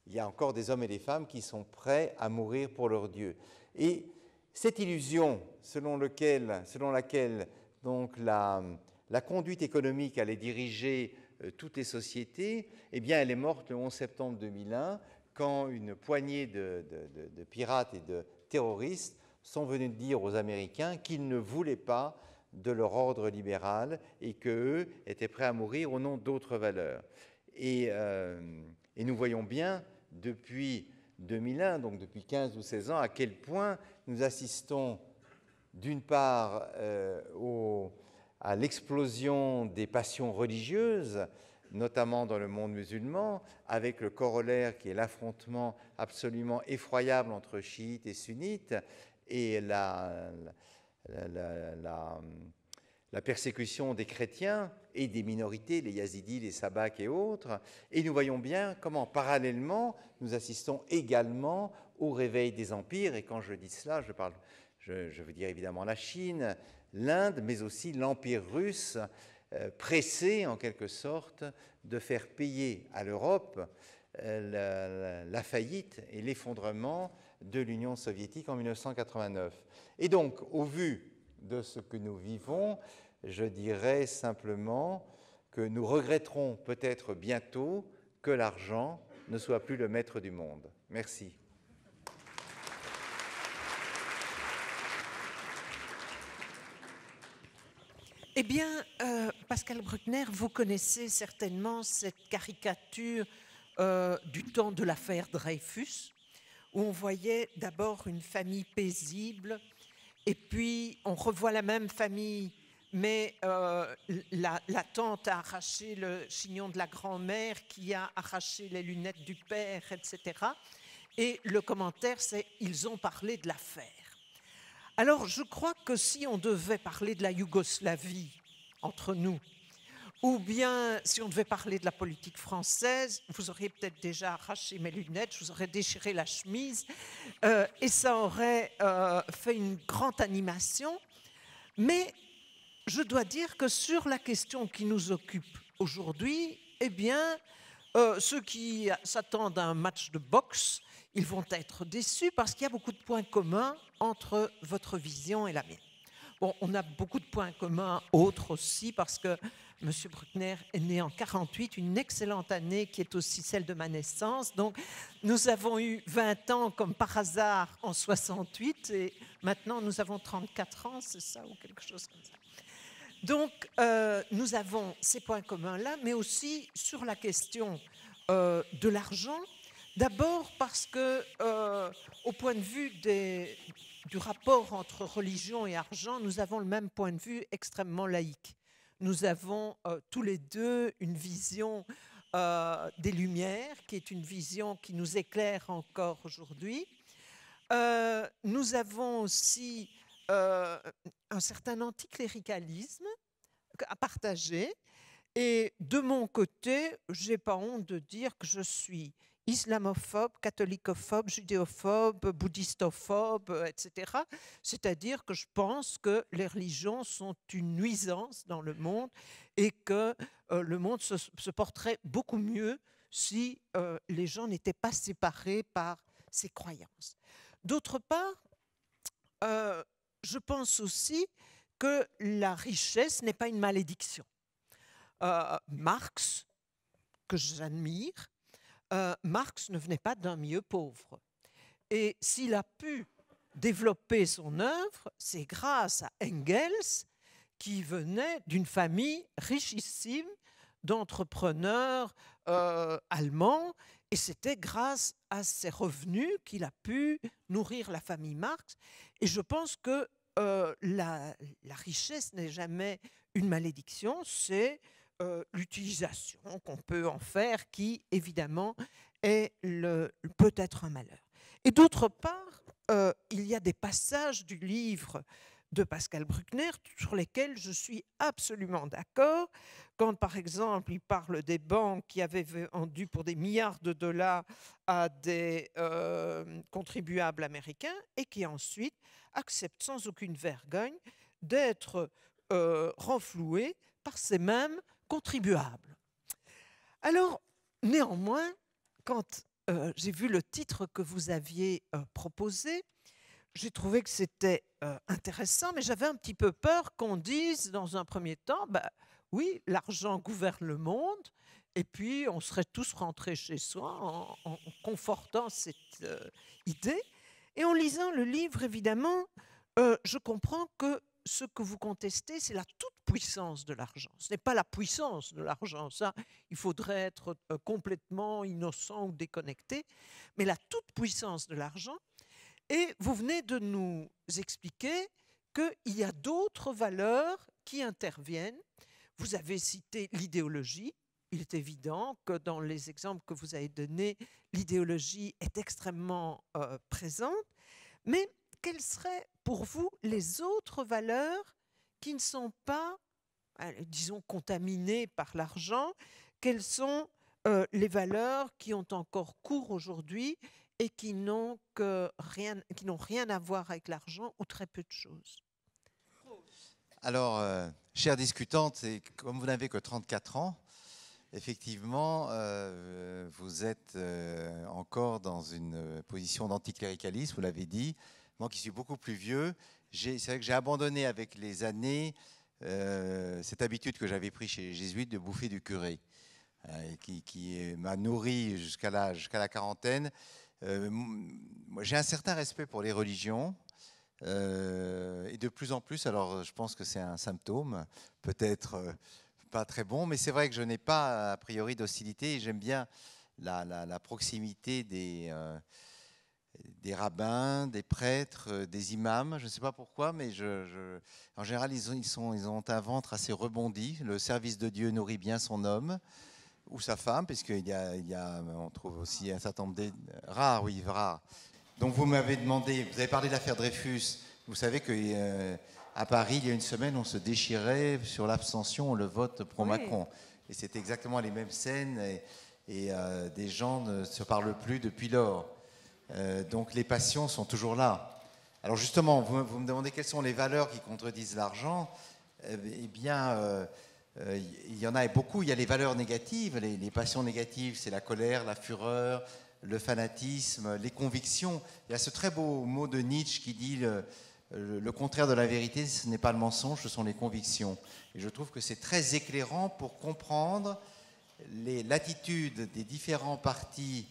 y a encore des hommes et des femmes qui sont prêts à mourir pour leur Dieu. Et cette illusion selon laquelle donc la conduite économique allait diriger toutes les sociétés, eh bien, elle est morte le 11 septembre 2001, quand une poignée de pirates et de terroristes sont venus dire aux Américains qu'ils ne voulaient pas de leur ordre libéral et qu'eux étaient prêts à mourir au nom d'autres valeurs. Et nous voyons bien depuis 2001, donc depuis 15 ou 16 ans, à quel point nous assistons d'une part à l'explosion des passions religieuses, notamment dans le monde musulman, avec le corollaire qui est l'affrontement absolument effroyable entre chiites et sunnites, et la la persécution des chrétiens et des minorités, les yazidis, les sabaks et autres, et nous voyons bien comment, parallèlement, nous assistons également au réveil des empires, et quand je dis cela, je veux dire évidemment la Chine, l'Inde, mais aussi l'Empire russe, pressé en quelque sorte de faire payer à l'Europe la faillite et l'effondrement de l'Union soviétique en 1989. Et donc, au vu de ce que nous vivons, je dirais simplement que nous regretterons peut-être bientôt que l'argent ne soit plus le maître du monde. Merci. Eh bien, Pascal Bruckner, vous connaissez certainement cette caricature du temps de l'affaire Dreyfus, où on voyait d'abord une famille paisible, et puis on revoit la même famille, mais la tante a arraché le chignon de la grand-mère, qui a arraché les lunettes du père, etc. Et le commentaire, c'est « ils ont parlé de l'affaire ». Alors, je crois que si on devait parler de la Yougoslavie entre nous, ou bien si on devait parler de la politique française, vous auriez peut-être déjà arraché mes lunettes, je vous aurais déchiré la chemise, et ça aurait fait une grande animation. Mais je dois dire que sur la question qui nous occupe aujourd'hui, eh bien, ceux qui s'attendent à un match de boxe, ils vont être déçus parce qu'il y a beaucoup de points communs entre votre vision et la mienne. Bon, on a beaucoup de points communs autres aussi parce que M. Bruckner est né en 1948, une excellente année qui est aussi celle de ma naissance. Donc, nous avons eu 20 ans comme par hasard en 1968 et maintenant nous avons 34 ans, c'est ça ou quelque chose comme ça. Donc, nous avons ces points communs-là, mais aussi sur la question de l'argent. D'abord parce que, au point de vue du rapport entre religion et argent, nous avons le même point de vue extrêmement laïque. Nous avons tous les deux une vision des Lumières, qui est une vision qui nous éclaire encore aujourd'hui. Nous avons aussi un certain anticléricalisme à partager. Et de mon côté, je n'ai pas honte de dire que je suis islamophobe, catholicophobe, judéophobe, bouddhistophobe, etc. C'est-à-dire que je pense que les religions sont une nuisance dans le monde et que le monde se porterait beaucoup mieux si les gens n'étaient pas séparés par ces croyances. D'autre part, je pense aussi que la richesse n'est pas une malédiction. Marx, que j'admire, Marx ne venait pas d'un milieu pauvre. Et s'il a pu développer son œuvre, c'est grâce à Engels, qui venait d'une famille richissime d'entrepreneurs allemands, et c'était grâce à ses revenus qu'il a pu nourrir la famille Marx. Et je pense que la richesse n'est jamais une malédiction, c'est l'utilisation qu'on peut en faire qui, évidemment, peut être un malheur. Et d'autre part, il y a des passages du livre de Pascal Bruckner sur lesquels je suis absolument d'accord. Quand, par exemple, il parle des banques qui avaient vendu pour des milliards de dollars à des contribuables américains et qui ensuite acceptent sans aucune vergogne d'être renfloués par ces mêmes contribuables. Alors, néanmoins, quand j'ai vu le titre que vous aviez proposé, j'ai trouvé que c'était intéressant, mais j'avais un petit peu peur qu'on dise dans un premier temps, oui, l'argent gouverne le monde, et puis on serait tous rentrés chez soi en confortant cette idée. Et en lisant le livre, évidemment, je comprends que ce que vous contestez, c'est la toute-puissance de l'argent. Ce n'est pas la puissance de l'argent, ça, il faudrait être complètement innocent ou déconnecté, mais la toute-puissance de l'argent. Et vous venez de nous expliquer qu'il y a d'autres valeurs qui interviennent. Vous avez cité l'idéologie. Il est évident que dans les exemples que vous avez donnés, l'idéologie est extrêmement présente. Mais quelles seraient pour vous les autres valeurs qui ne sont pas, disons, contaminées par l'argent. Quelles sont les valeurs qui ont encore cours aujourd'hui et qui n'ont rien à voir avec l'argent ou très peu de choses? Alors, chère discutante, comme vous n'avez que 34 ans, effectivement, vous êtes encore dans une position d'anticléricalisme, vous l'avez dit. Moi qui suis beaucoup plus vieux, c'est vrai que j'ai abandonné avec les années cette habitude que j'avais prise chez les jésuites de bouffer du curé, qui m'a nourri jusqu'à la quarantaine. Moi, j'ai un certain respect pour les religions. Et de plus en plus, alors je pense que c'est un symptôme, peut-être pas très bon, mais c'est vrai que je n'ai pas a priori d'hostilité et j'aime bien la proximité des rabbins, des prêtres, des imams. Je ne sais pas pourquoi, mais en général, ils ont un ventre assez rebondi. Le service de Dieu nourrit bien son homme ou sa femme, puisqu'il on trouve aussi un certain nombre rares, oui, rares. Donc vous m'avez demandé, vous avez parlé de l'affaire Dreyfus. Vous savez qu'à Paris, il y a une semaine, on se déchirait sur l'abstention, le vote pro-Macron. Et c'était exactement les mêmes scènes et des gens ne se parlent plus depuis lors. Donc les passions sont toujours là. Alors justement, vous me demandez quelles sont les valeurs qui contredisent l'argent. Eh bien, il y en a beaucoup. Il y a les valeurs négatives. Les passions négatives, c'est la colère, la fureur, le fanatisme, les convictions. Il y a ce très beau mot de Nietzsche qui dit le contraire de la vérité, ce n'est pas le mensonge, ce sont les convictions. Et je trouve que c'est très éclairant pour comprendre l'attitude des différents partis,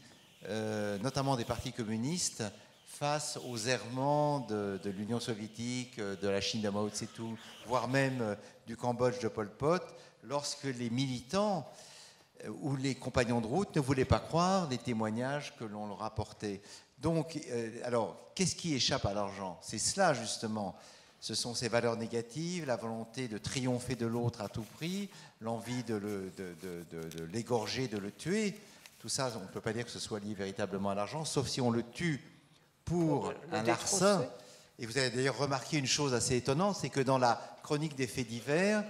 notamment des partis communistes, face aux errements de l'Union soviétique, de la Chine de Mao Tse-tung, voire même du Cambodge de Pol Pot, lorsque les militants où les compagnons de route ne voulaient pas croire les témoignages que l'on leur apportait. Donc, alors, qu'est-ce qui échappe à l'argent? C'est cela, justement. Ce sont ces valeurs négatives, la volonté de triompher de l'autre à tout prix, l'envie de l'égorger, de le tuer. Tout ça, on ne peut pas dire que ce soit lié véritablement à l'argent, sauf si on le tue pour un larcin. Et vous avez d'ailleurs remarqué une chose assez étonnante, c'est que dans la chronique des faits divers,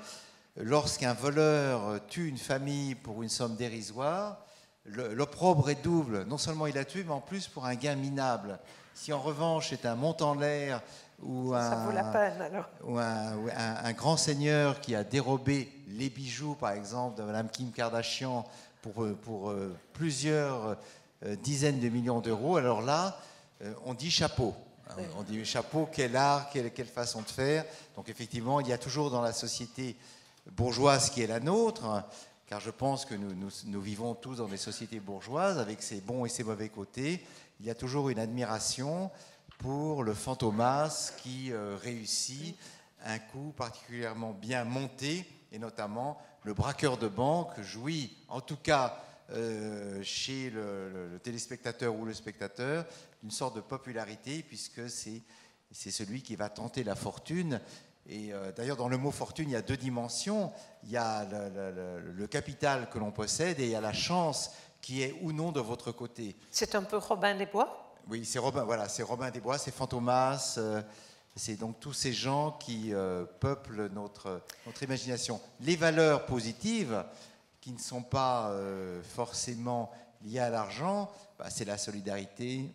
lorsqu'un voleur tue une famille pour une somme dérisoire, l'opprobre est double. Non seulement il a tué, mais en plus pour un gain minable. Si en revanche c'est un montant en l'air ou ça vaut la peine, alors. Ou un grand seigneur qui a dérobé les bijoux, par exemple, de Mme Kim Kardashian pour plusieurs dizaines de millions d'euros, alors là, on dit chapeau. On dit chapeau, quel art, quelle façon de faire. Donc effectivement, il y a toujours dans la société bourgeoise qui est la nôtre, car je pense que nous vivons tous dans des sociétés bourgeoises avec ses bons et ses mauvais côtés. Il y a toujours une admiration pour le fantomas qui réussit un coup particulièrement bien monté, et notamment le braqueur de banque jouit, en tout cas chez le téléspectateur ou le spectateur, d'une sorte de popularité, puisque c'est celui qui va tenter la fortune. Et d'ailleurs, dans le mot fortune, il y a deux dimensions. Il y a le capital que l'on possède et il y a la chance qui est ou non de votre côté. C'est un peu Robin des Bois? Oui, c'est Robin des Bois, c'est Fantomas, c'est donc tous ces gens qui peuplent notre imagination. Les valeurs positives, qui ne sont pas forcément liées à l'argent, c'est la solidarité,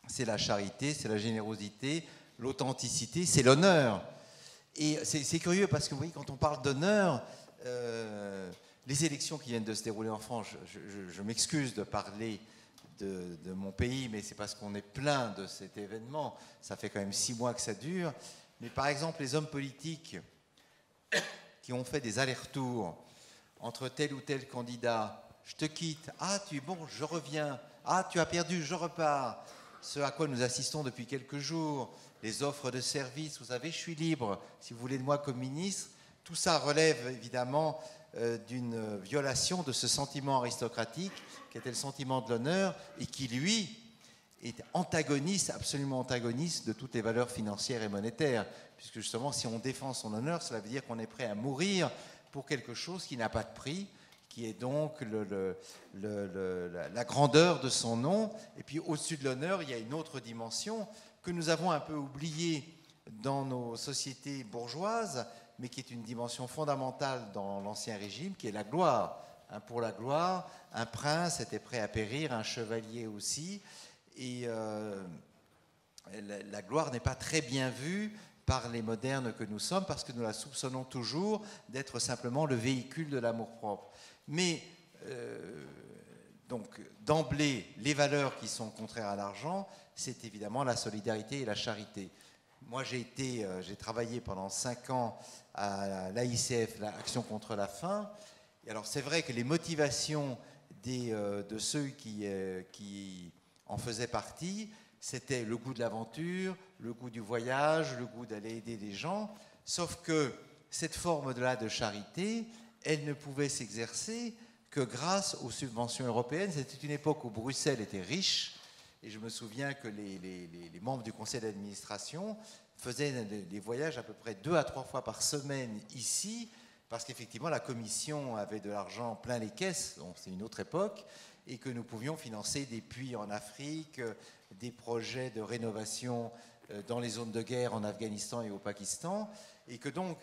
c'est la charité, c'est la générosité, l'authenticité, c'est l'honneur. Et c'est curieux parce que, vous voyez, quand on parle d'honneur, les élections qui viennent de se dérouler en France, je m'excuse de parler de mon pays, mais c'est parce qu'on est plein de cet événement. Ça fait quand même 6 mois que ça dure. Mais par exemple, les hommes politiques qui ont fait des allers-retours entre tel ou tel candidat, je te quitte, ah tu es bon, je reviens, ah tu as perdu, je repars. Ce à quoi nous assistons depuis quelques jours, les offres de services, vous savez, je suis libre, si vous voulez de moi comme ministre, tout ça relève évidemment d'une violation de ce sentiment aristocratique qui était le sentiment de l'honneur et qui, lui, est antagoniste, absolument antagoniste de toutes les valeurs financières et monétaires. Puisque justement, si on défend son honneur, cela veut dire qu'on est prêt à mourir pour quelque chose qui n'a pas de prix, qui est donc la grandeur de son nom. Et puis au-dessus de l'honneur, il y a une autre dimension que nous avons un peu oubliée dans nos sociétés bourgeoises, mais qui est une dimension fondamentale dans l'Ancien Régime, qui est la gloire. Pour la gloire, un prince était prêt à périr, un chevalier aussi, et la gloire n'est pas très bien vue par les modernes que nous sommes, parce que nous la soupçonnons toujours d'être simplement le véhicule de l'amour-propre. Mais, donc, d'emblée, les valeurs qui sont contraires à l'argent, c'est évidemment la solidarité et la charité. Moi, j'ai travaillé pendant 5 ans à l'AICF, l'Action contre la faim. Et alors, c'est vrai que les motivations de ceux qui en faisaient partie, c'était le goût de l'aventure, le goût du voyage, le goût d'aller aider les gens. Sauf que cette forme-là de charité, elle ne pouvait s'exercer que grâce aux subventions européennes. C'était une époque où Bruxelles était riche. Et je me souviens que les membres du conseil d'administration faisaient des voyages à peu près 2 à 3 fois par semaine ici, parce qu'effectivement la commission avait de l'argent plein les caisses, donc c'est une autre époque, et que nous pouvions financer des puits en Afrique, des projets de rénovation dans les zones de guerre en Afghanistan et au Pakistan, et que donc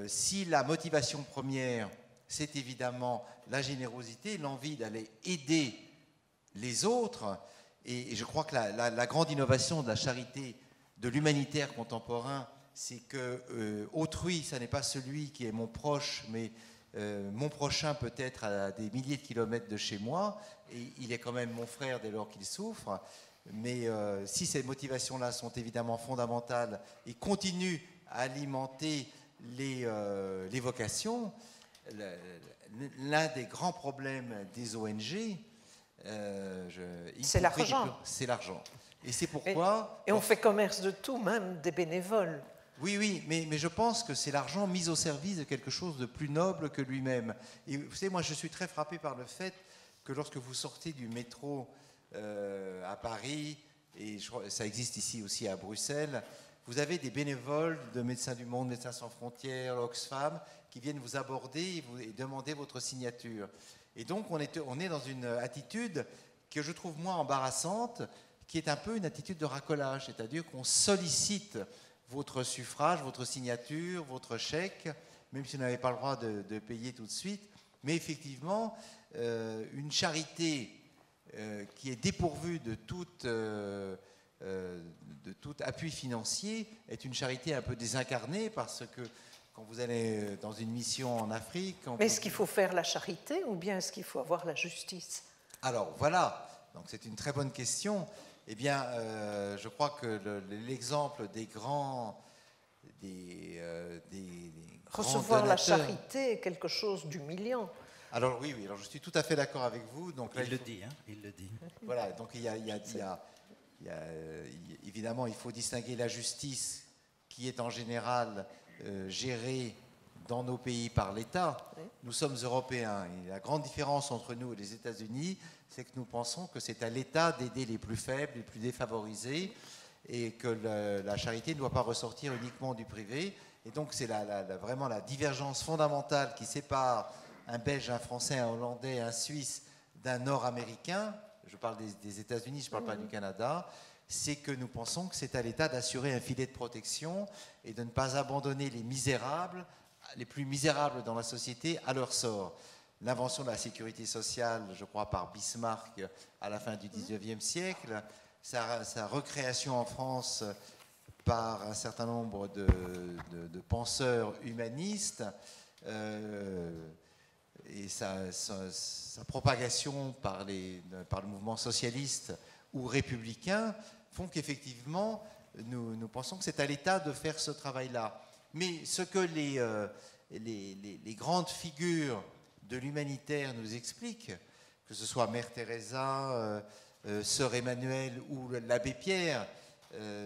si la motivation première, c'est évidemment la générosité, l'envie d'aller aider les autres, et je crois que la grande innovation de la charité, de l'humanitaire contemporain, c'est que autrui, ça n'est pas celui qui est mon proche, mais mon prochain peut être à des milliers de kilomètres de chez moi, et il est quand même mon frère dès lors qu'il souffre. Mais si ces motivations-là sont évidemment fondamentales et continuent à alimenter les vocations, l'un des grands problèmes des ONG, c'est l'argent. C'est l'argent. Et c'est pourquoi... Et on fait commerce de tout, même des bénévoles. Oui, mais je pense que c'est l'argent mis au service de quelque chose de plus noble que lui-même. Et vous savez, moi je suis très frappé par le fait que lorsque vous sortez du métro à Paris, et ça existe ici aussi à Bruxelles, vous avez des bénévoles de Médecins du Monde, Médecins sans frontières, Oxfam, qui viennent vous aborder et demander votre signature. Et donc on est dans une attitude que je trouve moins embarrassante, qui est un peu une attitude de racolage, c'est-à-dire qu'on sollicite votre suffrage, votre signature, votre chèque, même si vous n'avez pas le droit de payer tout de suite. Mais effectivement, une charité qui est dépourvue de tout appui financier est une charité un peu désincarnée, parce que quand vous allez dans une mission en Afrique... Mais est-ce qu'il faut faire la charité ou bien est-ce qu'il faut avoir la justice? Alors voilà, donc c'est une très bonne question. Eh bien, je crois que l'exemple des grands recevoir la charité est quelque chose d'humiliant. Alors oui, alors je suis tout à fait d'accord avec vous. Donc là, il le dit. Voilà, donc évidemment, il faut distinguer la justice qui est en général gérée dans nos pays par l'État. Oui. Nous sommes Européens. Et la grande différence entre nous et les États-Unis, c'est que nous pensons que c'est à l'État d'aider les plus faibles, les plus défavorisés, et que la charité ne doit pas ressortir uniquement du privé. Et donc c'est vraiment la divergence fondamentale qui sépare un Belge, un Français, un Hollandais, un Suisse d'un Nord-Américain. Je parle des États-Unis, je ne parle pas du Canada. C'est que nous pensons que c'est à l'État d'assurer un filet de protection et de ne pas abandonner les misérables, les plus misérables dans la société, à leur sort. L'invention de la sécurité sociale, je crois, par Bismarck à la fin du XIXe siècle, sa recréation en France par un certain nombre de penseurs humanistes, et sa propagation par le mouvement socialiste ou républicain font qu'effectivement, nous pensons que c'est à l'État de faire ce travail-là. Mais ce que les grandes figures de l'humanitaire nous expliquent, que ce soit Mère Teresa, Sœur Emmanuelle ou l'abbé Pierre,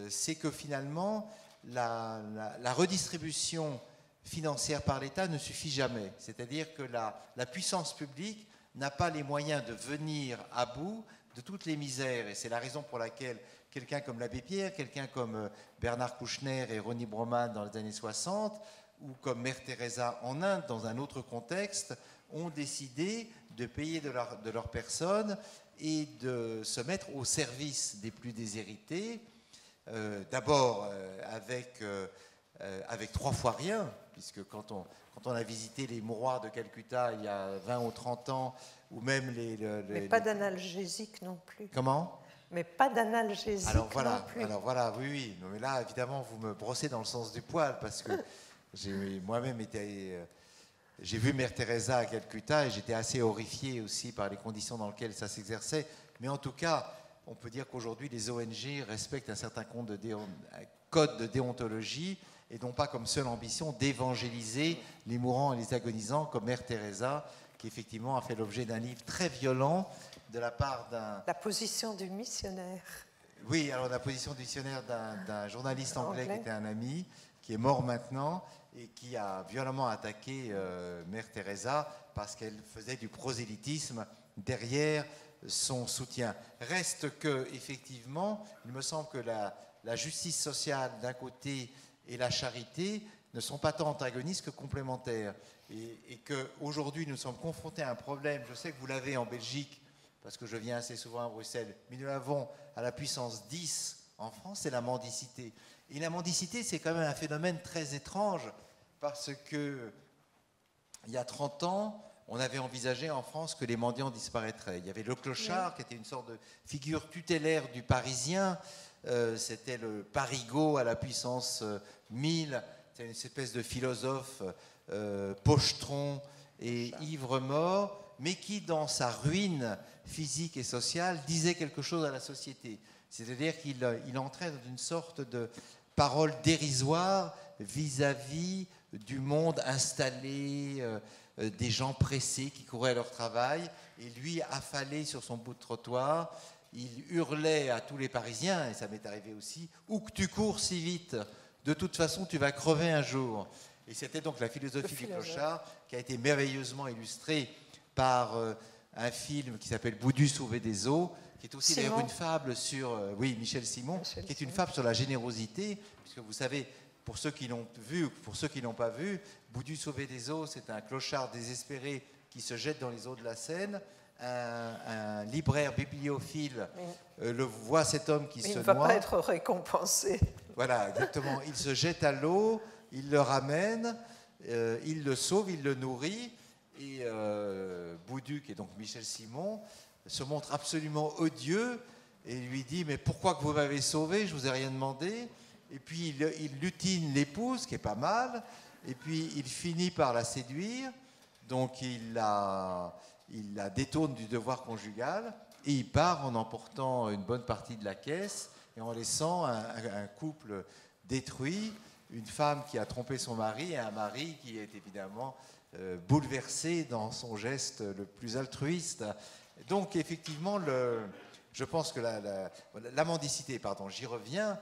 c'est que finalement, la redistribution financière par l'État ne suffit jamais. C'est-à-dire que la puissance publique n'a pas les moyens de venir à bout de toutes les misères. Et c'est la raison pour laquelle quelqu'un comme l'abbé Pierre, quelqu'un comme Bernard Kouchner et Ronnie Broman dans les années 60, ou comme Mère Teresa en Inde, dans un autre contexte, ont décidé de payer de leur personne et de se mettre au service des plus déshérités, d'abord avec 3 fois rien, puisque quand on a visité les mouroirs de Calcutta il y a 20 ou 30 ans, ou même Mais pas d'analgésique non plus. Comment ? Mais pas d'analgésique non plus. Alors voilà, oui. Non, mais là, évidemment, vous me brossez dans le sens du poil, parce que j'ai moi-même été... j'ai vu Mère Teresa à Calcutta et j'étais assez horrifié aussi par les conditions dans lesquelles ça s'exerçait. Mais en tout cas, on peut dire qu'aujourd'hui, les ONG respectent un certain code de déontologie et n'ont pas comme seule ambition d'évangéliser les mourants et les agonisants, comme Mère Teresa, qui effectivement a fait l'objet d'un livre très violent de la part d'un... La position du missionnaire. Oui, alors la position du missionnaire d'un journaliste anglais qui était un ami, qui est mort maintenant, et qui a violemment attaqué Mère Teresa parce qu'elle faisait du prosélytisme derrière son soutien. Reste que, effectivement, il me semble que la justice sociale d'un côté et la charité ne sont pas tant antagonistes que complémentaires. Et qu'aujourd'hui, nous sommes confrontés à un problème, je sais que vous l'avez en Belgique, parce que je viens assez souvent à Bruxelles, mais nous l'avons à la puissance 10 en France, c'est la mendicité. Et la mendicité, c'est quand même un phénomène très étrange, parce que il y a 30 ans, on avait envisagé en France que les mendiants disparaîtraient. Il y avait le clochard, qui était une sorte de figure tutélaire du Parisien. C'était le parigot à la puissance 1000. C'était une espèce de philosophe pochetron et ivre-mort, mais qui, dans sa ruine physique et sociale, disait quelque chose à la société. C'est-à-dire qu'il entrait dans une sorte de parole dérisoire vis-à-vis du monde installé, des gens pressés qui couraient à leur travail, et lui, affalé sur son bout de trottoir, il hurlait à tous les Parisiens, et ça m'est arrivé aussi, « Où que tu cours si vite, de toute façon tu vas crever un jour ». Et c'était donc la philosophie du clochard qui a été merveilleusement illustrée par un film qui s'appelle Boudu sauvé des eaux, qui est aussi d'ailleurs une fable sur, Michel Simon, qui est une fable sur la générosité, puisque vous savez, pour ceux qui l'ont vu ou pour ceux qui ne l'ont pas vu, Boudu sauvé des eaux, c'est un clochard désespéré qui se jette dans les eaux de la Seine. Un libraire bibliophile voit cet homme qui se noie. Il ne va pas être récompensé. Voilà, exactement. Il se jette à l'eau, il le ramène, il le sauve, il le nourrit. Et Boudu, qui est donc Michel Simon, se montre absolument odieux et lui dit « Mais pourquoi que vous m'avez sauvé? Je ne vous ai rien demandé. » Et puis il lutine l'épouse, qui est pas mal, et puis il finit par la séduire, donc il la détourne du devoir conjugal, et il part en emportant une bonne partie de la caisse, et en laissant un couple détruit, une femme qui a trompé son mari, et un mari qui est évidemment bouleversé dans son geste le plus altruiste. Donc effectivement, je pense que la mendicité, j'y reviens,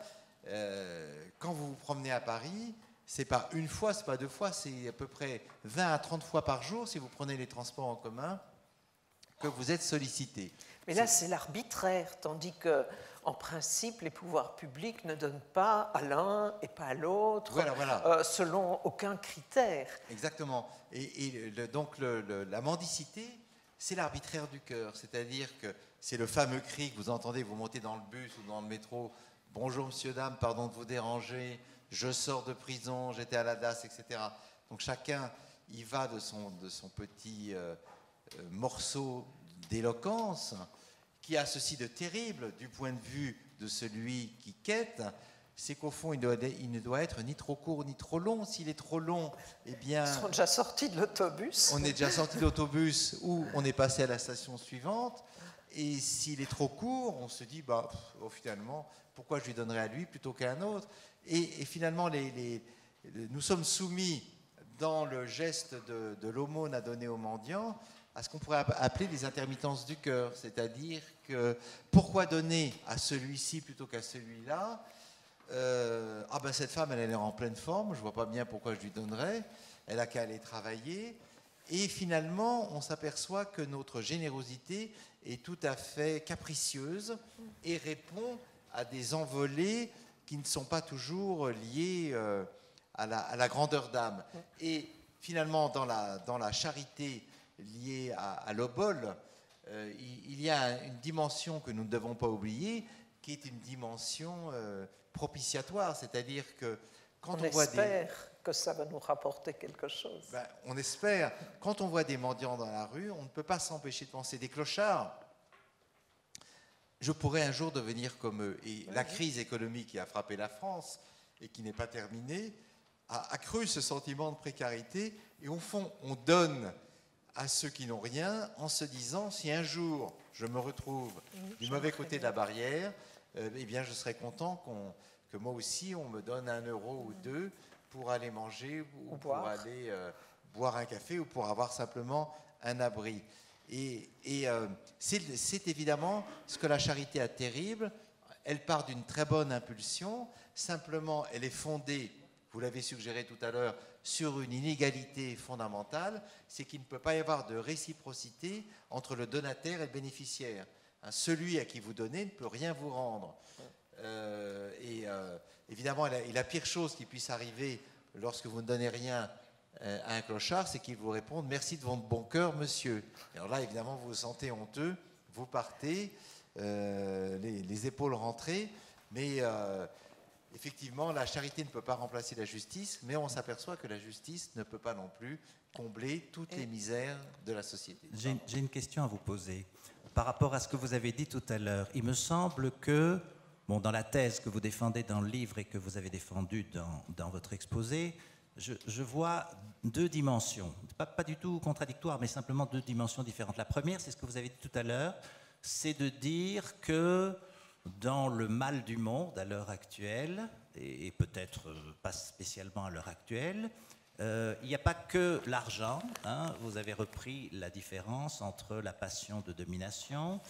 quand vous vous promenez à Paris, c'est pas une fois, c'est pas 2 fois, c'est à peu près 20 à 30 fois par jour, si vous prenez les transports en commun, que vous êtes sollicité. Mais là, c'est l'arbitraire, tandis que, en principe, les pouvoirs publics ne donnent pas à l'un et pas à l'autre, selon aucun critère. Exactement. Donc la mendicité, c'est l'arbitraire du cœur, c'est-à-dire que c'est le fameux cri que vous entendez, vous montez dans le bus ou dans le métro. Bonjour monsieur, dame, pardon de vous déranger, je sors de prison, j'étais à la DAS, etc. Donc chacun y va de son petit morceau d'éloquence qui a ceci de terrible du point de vue de celui qui quête, c'est qu'au fond il ne doit être ni trop court ni trop long. S'il est trop long, eh bien... Ils sont déjà sortis de l'autobus. On est déjà sorti de l'autobus ou on est passé à la station suivante. Et s'il est trop court, on se dit, finalement, pourquoi je lui donnerais à lui plutôt qu'à un autre? Et finalement, nous sommes soumis dans le geste de l'aumône à donner aux mendiants à ce qu'on pourrait appeler des intermittences du cœur. C'est-à-dire que pourquoi donner à celui-ci plutôt qu'à celui-là? Cette femme, elle a l'air en pleine forme, je ne vois pas bien pourquoi je lui donnerais. Elle a qu'à aller travailler. Et finalement, on s'aperçoit que notre générosité est tout à fait capricieuse et répond à des envolées qui ne sont pas toujours liées à la grandeur d'âme. Et finalement, dans la charité liée à l'obol, il y a une dimension que nous ne devons pas oublier, qui est une dimension propitiatoire, c'est-à-dire que quand on espère que ça va nous rapporter quelque chose. Ben, on espère. Quand on voit des mendiants dans la rue, on ne peut pas s'empêcher de penser des clochards. Je pourrais un jour devenir comme eux. Et la crise économique qui a frappé la France et qui n'est pas terminée a accru ce sentiment de précarité. Et au fond, on donne à ceux qui n'ont rien en se disant, si un jour je me retrouve du mauvais côté de la barrière, eh bien je serais content que moi aussi on me donne 1 euro ou 2 pour aller manger ou pour aller boire un café ou pour avoir simplement un abri. Et c'est évidemment ce que la charité a de terrible. Elle part d'une très bonne impulsion, simplement elle est fondée, vous l'avez suggéré tout à l'heure, sur une inégalité fondamentale, c'est qu'il ne peut pas y avoir de réciprocité entre le donataire et le bénéficiaire. Celui à qui vous donnez ne peut rien vous rendre. Évidemment, la pire chose qui puisse arriver lorsque vous ne donnez rien à un clochard, c'est qu'il vous réponde « Merci de votre bon cœur, monsieur ». Alors là, évidemment, vous vous sentez honteux, vous partez, les épaules rentrées, mais effectivement, la charité ne peut pas remplacer la justice, mais on s'aperçoit que la justice ne peut pas non plus combler toutes les misères de la société. J'ai une question à vous poser. Par rapport à ce que vous avez dit tout à l'heure, il me semble que, dans la thèse que vous défendez dans le livre et que vous avez défendue dans votre exposé, je vois 2 dimensions, pas du tout contradictoires, mais simplement 2 dimensions différentes. La première, c'est ce que vous avez dit tout à l'heure, c'est de dire que dans le mal du monde à l'heure actuelle, et peut-être pas spécialement à l'heure actuelle, il n'y a pas que l'argent. Vous avez repris la différence entre la passion de domination,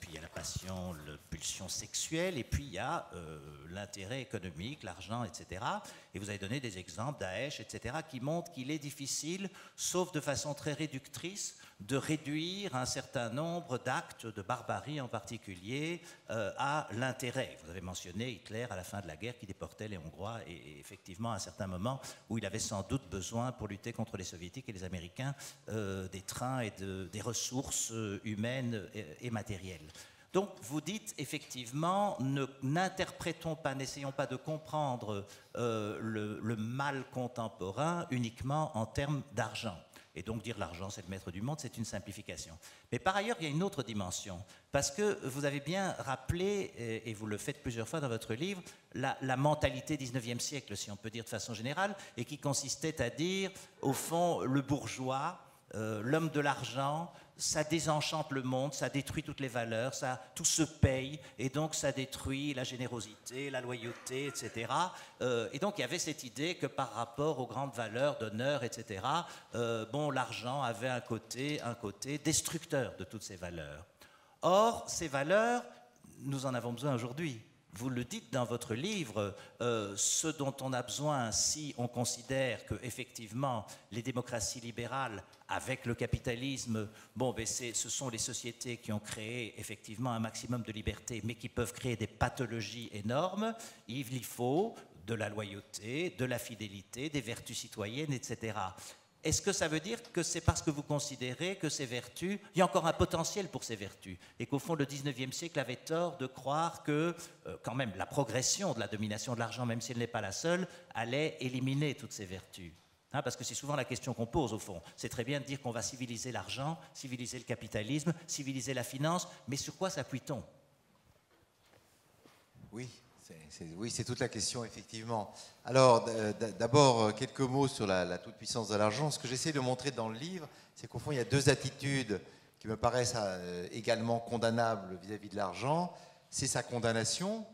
puis il y a la passion, la pulsion sexuelle, et puis il y a l'intérêt économique, l'argent, etc. Et vous avez donné des exemples, Daesh, etc., qui montrent qu'il est difficile, sauf de façon très réductrice, de réduire un certain nombre d'actes de barbarie en particulier à l'intérêt. Vous avez mentionné Hitler à la fin de la guerre qui déportait les Hongrois et effectivement à un certain moment où il avait sans doute besoin pour lutter contre les Soviétiques et les Américains des trains et des ressources humaines et matérielles. Donc vous dites effectivement, n'interprétons pas, n'essayons pas de comprendre le mal contemporain uniquement en termes d'argent. Et donc dire l'argent c'est le maître du monde, c'est une simplification. Mais par ailleurs, il y a une autre dimension, parce que vous avez bien rappelé, et vous le faites plusieurs fois dans votre livre, la mentalité 19e siècle, si on peut dire de façon générale, et qui consistait à dire, au fond, le bourgeois, l'homme de l'argent, ça désenchante le monde, ça détruit toutes les valeurs, tout se paye, et donc ça détruit la générosité, la loyauté, etc. Et donc il y avait cette idée que par rapport aux grandes valeurs d'honneur, etc., l'argent avait un côté destructeur de toutes ces valeurs. Or, ces valeurs, nous en avons besoin aujourd'hui. Vous le dites dans votre livre, ce dont on a besoin si on considère que effectivement les démocraties libérales avec le capitalisme, ce sont les sociétés qui ont créé effectivement un maximum de liberté, mais qui peuvent créer des pathologies énormes. Il y faut de la loyauté, de la fidélité, des vertus citoyennes, etc. Est-ce que ça veut dire que c'est parce que vous considérez que ces vertus, il y a encore un potentiel pour ces vertus, et qu'au fond le 19e siècle avait tort de croire que quand même la progression de la domination de l'argent, même si elle n'est pas la seule, allait éliminer toutes ces vertus? Parce que c'est souvent la question qu'on pose au fond. C'est très bien de dire qu'on va civiliser l'argent, civiliser le capitalisme, civiliser la finance, mais sur quoi s'appuie-t-on? Oui, c'est toute la question, effectivement. Alors, d'abord, quelques mots sur la toute-puissance de l'argent. Ce que j'essaie de montrer dans le livre, c'est qu'au fond, il y a 2 attitudes qui me paraissent également condamnables vis-à-vis de l'argent. C'est sa condamnation,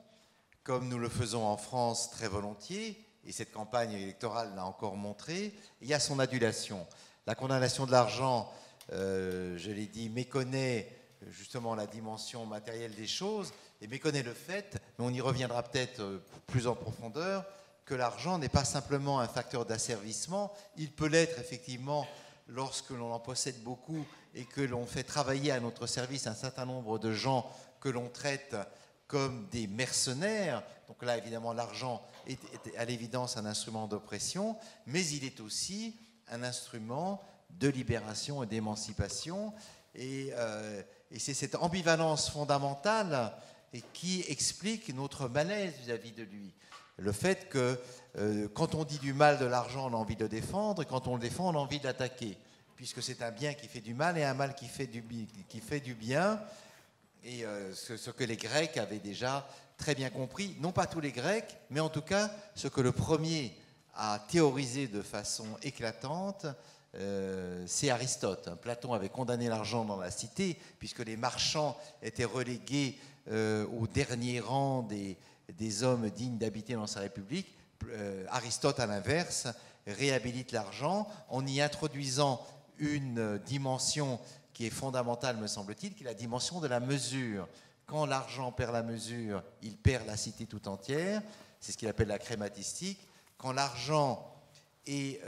comme nous le faisons en France très volontiers, et cette campagne électorale l'a encore montré. Il y a son adulation. La condamnation de l'argent, je l'ai dit, méconnaît justement la dimension matérielle des choses, et méconnaît le fait, mais on y reviendra peut-être plus en profondeur, que l'argent n'est pas simplement un facteur d'asservissement. Il peut l'être effectivement lorsque l'on en possède beaucoup et que l'on fait travailler à notre service un certain nombre de gens que l'on traite comme des mercenaires. Donc là, évidemment, l'argent est à l'évidence un instrument d'oppression, mais il est aussi un instrument de libération et d'émancipation. Et c'est cette ambivalence fondamentale et qui explique notre malaise vis-à-vis de lui. Le fait que quand on dit du mal de l'argent, on a envie de le défendre, et quand on le défend, on a envie de l'attaquer, puisque c'est un bien qui fait du mal et un mal qui fait du bien, et ce que les Grecs avaient déjà très bien compris, non pas tous les Grecs, mais en tout cas ce que le premier a théorisé de façon éclatante, c'est Aristote. Platon avait condamné l'argent dans la cité, puisque les marchands étaient relégués au dernier rang des hommes dignes d'habiter dans sa république. Aristote, à l'inverse, réhabilite l'argent en y introduisant une dimension qui est fondamentale, me semble-t-il, qui est la dimension de la mesure. Quand l'argent perd la mesure, il perd la cité tout entière. C'est ce qu'il appelle la crématistique. Quand l'argent est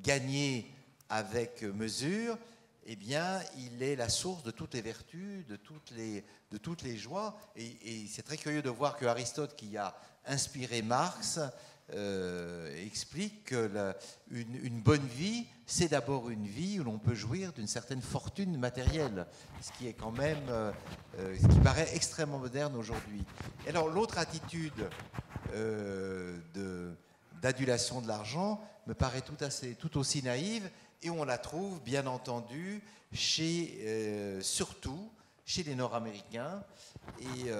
gagné avec mesure, eh bien, il est la source de toutes les vertus, de toutes les joies. Et c'est très curieux de voir que Aristote, qui a inspiré Marx, explique que une bonne vie, c'est d'abord une vie où l'on peut jouir d'une certaine fortune matérielle, ce qui est quand même, ce qui paraît extrêmement moderne aujourd'hui. Et alors, l'autre attitude d'adulation de l'argent me paraît tout aussi naïve, et on la trouve bien entendu surtout chez les Nord-Américains et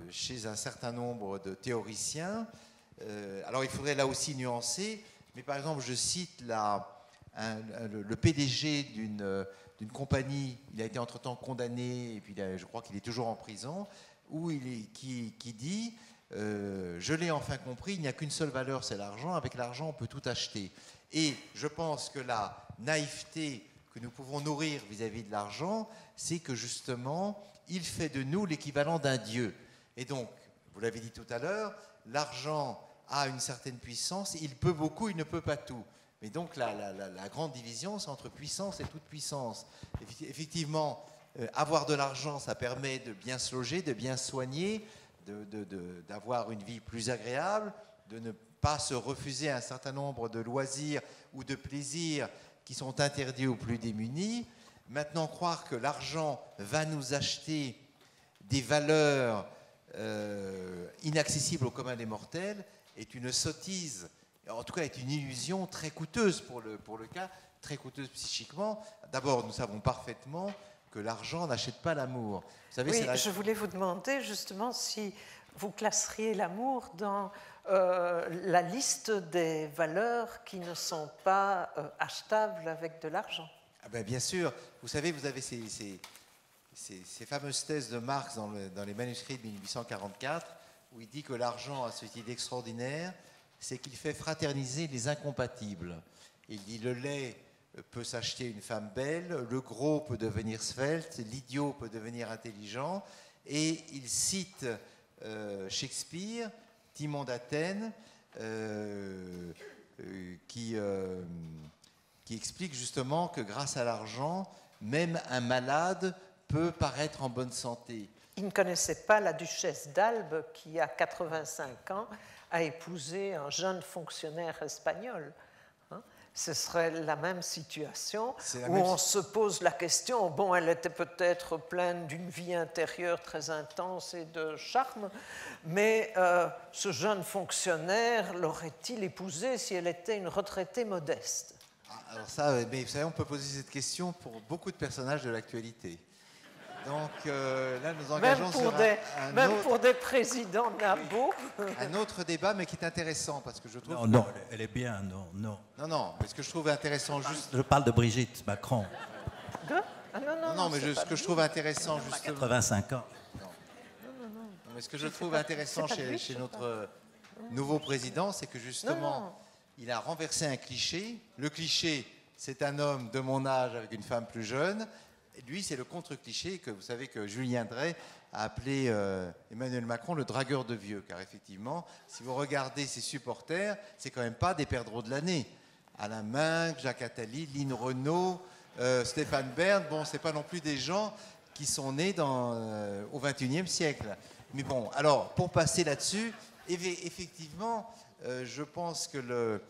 chez un certain nombre de théoriciens. Alors il faudrait là aussi nuancer, mais par exemple je cite le PDG d'une compagnie, il a été entre-temps condamné, et puis je crois qu'il est toujours en prison, qui dit je l'ai enfin compris, il n'y a qu'une seule valeur, c'est l'argent. Avec l'argent, on peut tout acheter. Et je pense que la naïveté que nous pouvons nourrir vis-à-vis de l'argent, c'est que justement, il fait de nous l'équivalent d'un dieu. Et donc, vous l'avez dit tout à l'heure, l'argent a une certaine puissance, il peut beaucoup, il ne peut pas tout. Mais donc, la grande division, c'est entre puissance et toute puissance. Effectivement, avoir de l'argent, ça permet de bien se loger, de bien soigner, d'avoir une vie plus agréable, de ne pas se refuser un certain nombre de loisirs ou de plaisirs qui sont interdits aux plus démunis. Maintenant, croire que l'argent va nous acheter des valeurs inaccessibles au commun des mortels est une sottise, en tout cas est une illusion très coûteuse pour le cas, très coûteuse psychiquement. D'abord, nous savons parfaitement que l'argent n'achète pas l'amour. Vous savez, oui, je voulais vous demander justement si vous classeriez l'amour dans la liste des valeurs qui ne sont pas achetables avec de l'argent. Ah ben, bien sûr. Vous savez, vous avez ces fameuses thèses de Marx dans les manuscrits de 1844, où il dit que l'argent a cette idée extraordinaire, c'est qu'il fait fraterniser les incompatibles. Il dit le lait peut s'acheter une femme belle, le gros peut devenir svelte, l'idiot peut devenir intelligent, et il cite Shakespeare, Timon d'Athènes, qui explique justement que grâce à l'argent, même un malade peut paraître en bonne santé. Il ne connaissait pas la duchesse d'Albe qui, à 85 ans, a épousé un jeune fonctionnaire espagnol. Ce serait la même situation où on se pose la question, bon, elle était peut-être pleine d'une vie intérieure très intense et de charme, mais ce jeune fonctionnaire l'aurait-il épousée si elle était une retraitée modeste? Alors ça, mais vous savez, on peut poser cette question pour beaucoup de personnages de l'actualité. Donc là, nous engageons pour des présidents nabos. Un autre débat, mais qui est intéressant, parce que je trouve... Non, elle est bien, non. Non, mais ce que je trouve intéressant juste... Je parle de Brigitte Macron. Non, mais ce que je trouve intéressant justement... 85 ans. Non, mais ce que je trouve intéressant chez notre nouveau président, c'est que justement, il a renversé un cliché. Le cliché, c'est un homme de mon âge avec une femme plus jeune. Lui, c'est le contre-cliché que vous savez que Julien Drey a appelé Emmanuel Macron le dragueur de vieux, car effectivement, si vous regardez ses supporters, c'est quand même pas des perdreaux de l'année. Alain Minc, Jacques Attali, Lynn Renault, Stéphane Bern, bon, c'est pas non plus des gens qui sont nés au XXIe siècle. Mais bon, alors, pour passer là-dessus, effectivement, je pense que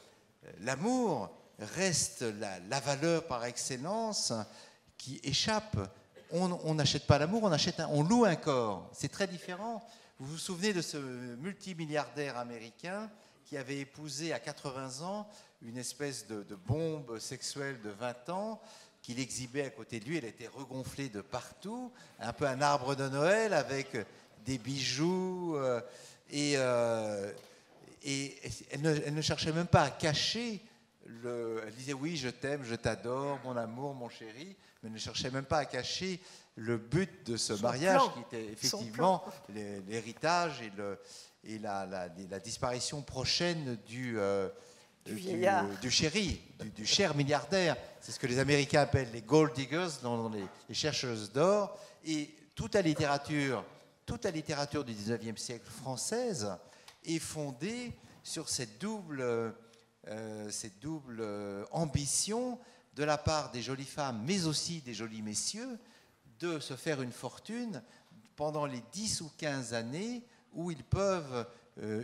l'amour reste la valeur par excellence qui échappe on n'achète pas l'amour, on loue un corps. C'est très différent. Vous vous souvenez de ce multimilliardaire américain qui avait épousé à 80 ans une espèce de bombe sexuelle de 20 ans qu'il exhibait à côté de lui. Elle était regonflée de partout, un peu un arbre de Noël avec des bijoux. Et elle ne cherchait même pas à cacher. Elle disait oui, je t'aime, je t'adore, mon amour, mon chéri, mais elle ne cherchait même pas à cacher le but de ce mariage qui était effectivement l'héritage et la disparition prochaine du chéri, du cher milliardaire. C'est ce que les Américains appellent les gold diggers, les chercheuses d'or. Et toute la littérature du 19e siècle française est fondée sur cette double ambition de la part des jolies femmes, mais aussi des jolis messieurs, de se faire une fortune pendant les 10 ou 15 années où ils peuvent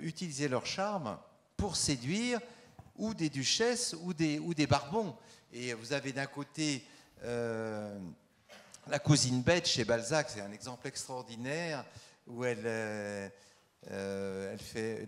utiliser leur charme pour séduire ou des duchesses ou des barbons. Et vous avez d'un côté la cousine bête chez Balzac, c'est un exemple extraordinaire où elle fait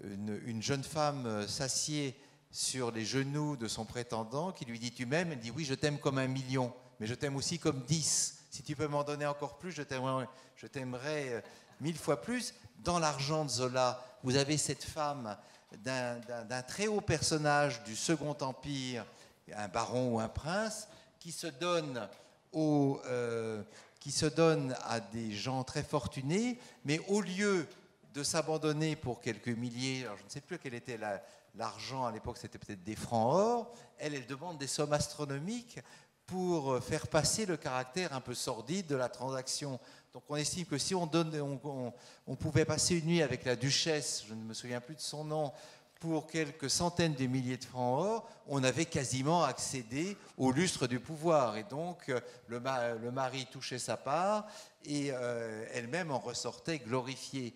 une jeune femme s'assied sur les genoux de son prétendant qui lui dit « Tu m'aimes ?» Elle dit « Oui, je t'aime comme 1 million, mais je t'aime aussi comme 10. Si tu peux m'en donner encore plus, je t'aimerais 1000 fois plus. » Dans l'Argent de Zola, vous avez cette femme d'un très haut personnage du Second Empire, un baron ou un prince, qui se donne à des gens très fortunés, mais au lieu de s'abandonner pour quelques milliers, alors je ne sais plus quel était l'argent à l'époque, c'était peut-être des francs or, elle demande des sommes astronomiques pour faire passer le caractère un peu sordide de la transaction. Donc on estime que si on pouvait passer une nuit avec la duchesse, je ne me souviens plus de son nom, pour quelques centaines de milliers de francs or, on avait quasiment accédé au lustre du pouvoir. Et donc le mari touchait sa part et elle-même en ressortait glorifiée.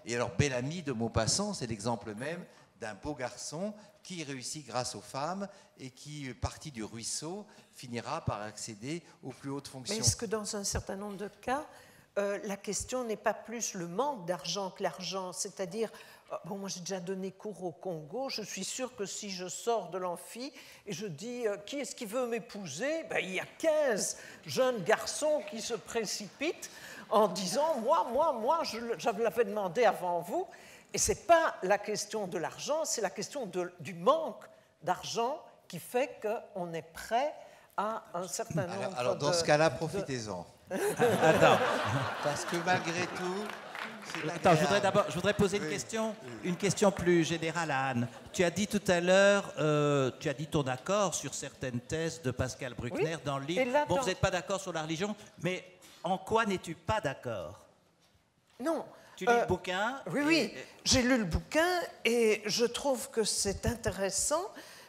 Et alors Bellamy de Maupassant, c'est l'exemple même d'un beau garçon qui réussit grâce aux femmes et qui, parti du ruisseau, finira par accéder aux plus hautes fonctions. Mais est-ce que dans un certain nombre de cas, la question n'est pas plus le manque d'argent que l'argent? C'est-à-dire, bon, moi j'ai déjà donné cours au Congo, je suis sûr que si je sors de l'amphi et je dis qui est-ce qui veut m'épouser, ben, il y a 15 jeunes garçons qui se précipitent en disant moi, je l'avais demandé avant vous. Et ce n'est pas la question de l'argent, c'est la question du manque d'argent qui fait qu'on est prêt à un certain nombre alors dans ce cas-là, profitez-en. Attends. Parce que malgré tout... Attends, je voudrais poser une question plus générale à Anne. Tu as dit tout à l'heure, tu as dit ton accord sur certaines thèses de Pascal Bruckner dans le livre. Là, vous n'êtes pas d'accord sur la religion, mais en quoi n'es-tu pas d'accord? Non. Tu lis le bouquin? Oui, j'ai lu le bouquin et je trouve que c'est intéressant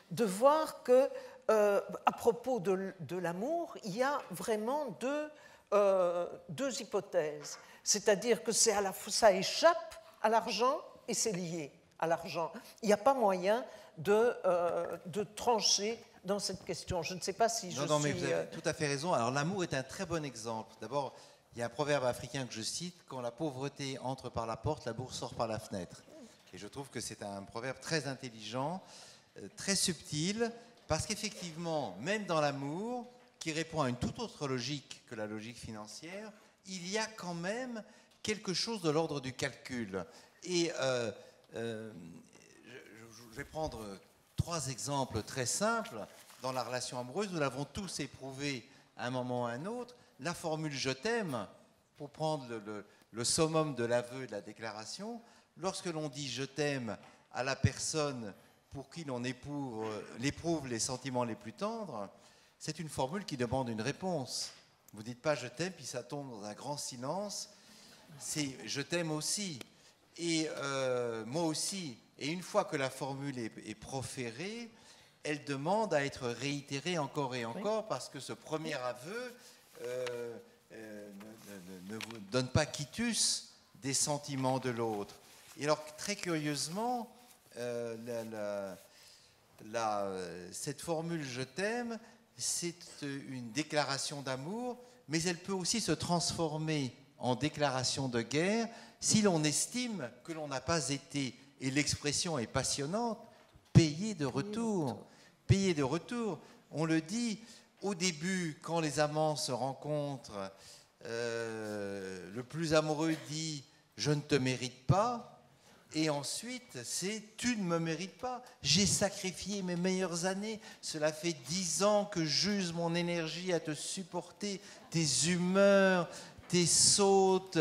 de voir que, à propos de l'amour, il y a vraiment deux hypothèses. C'est-à-dire que ça échappe à l'argent et c'est lié à l'argent. Il n'y a pas moyen de trancher dans cette question. Je ne sais pas si Non, mais vous avez tout à fait raison. Alors l'amour est un très bon exemple. D'abord, il y a un proverbe africain que je cite, quand la pauvreté entre par la porte, la bourse sort par la fenêtre. Et je trouve que c'est un proverbe très intelligent, très subtil, parce qu'effectivement, même dans l'amour, qui répond à une toute autre logique que la logique financière, il y a quand même quelque chose de l'ordre du calcul. Et je vais prendre 3 exemples très simples. Dans la relation amoureuse, nous l'avons tous éprouvé à un moment ou à un autre. La formule « je t'aime », pour prendre le summum de l'aveu et de la déclaration, lorsque l'on dit « je t'aime » à la personne pour qui l'on éprouve les sentiments les plus tendres, c'est une formule qui demande une réponse. Vous ne dites pas « je t'aime » puis ça tombe dans un grand silence. C'est « je t'aime aussi » et moi aussi. Et une fois que la formule est proférée, elle demande à être réitérée encore et encore parce que ce premier aveu ne vous donne pas quitus des sentiments de l'autre. Et alors, très curieusement, cette formule « je t'aime » c'est une déclaration d'amour, mais elle peut aussi se transformer en déclaration de guerre si l'on estime que l'on n'a pas été, et l'expression est passionnante, payé de retour. Payé de retour. On le dit au début, quand les amants se rencontrent, le plus amoureux dit « je ne te mérite pas ». Et ensuite, c'est « tu ne me mérites pas, j'ai sacrifié mes meilleures années, cela fait 10 ans que j'use mon énergie à te supporter, tes humeurs, tes sautes,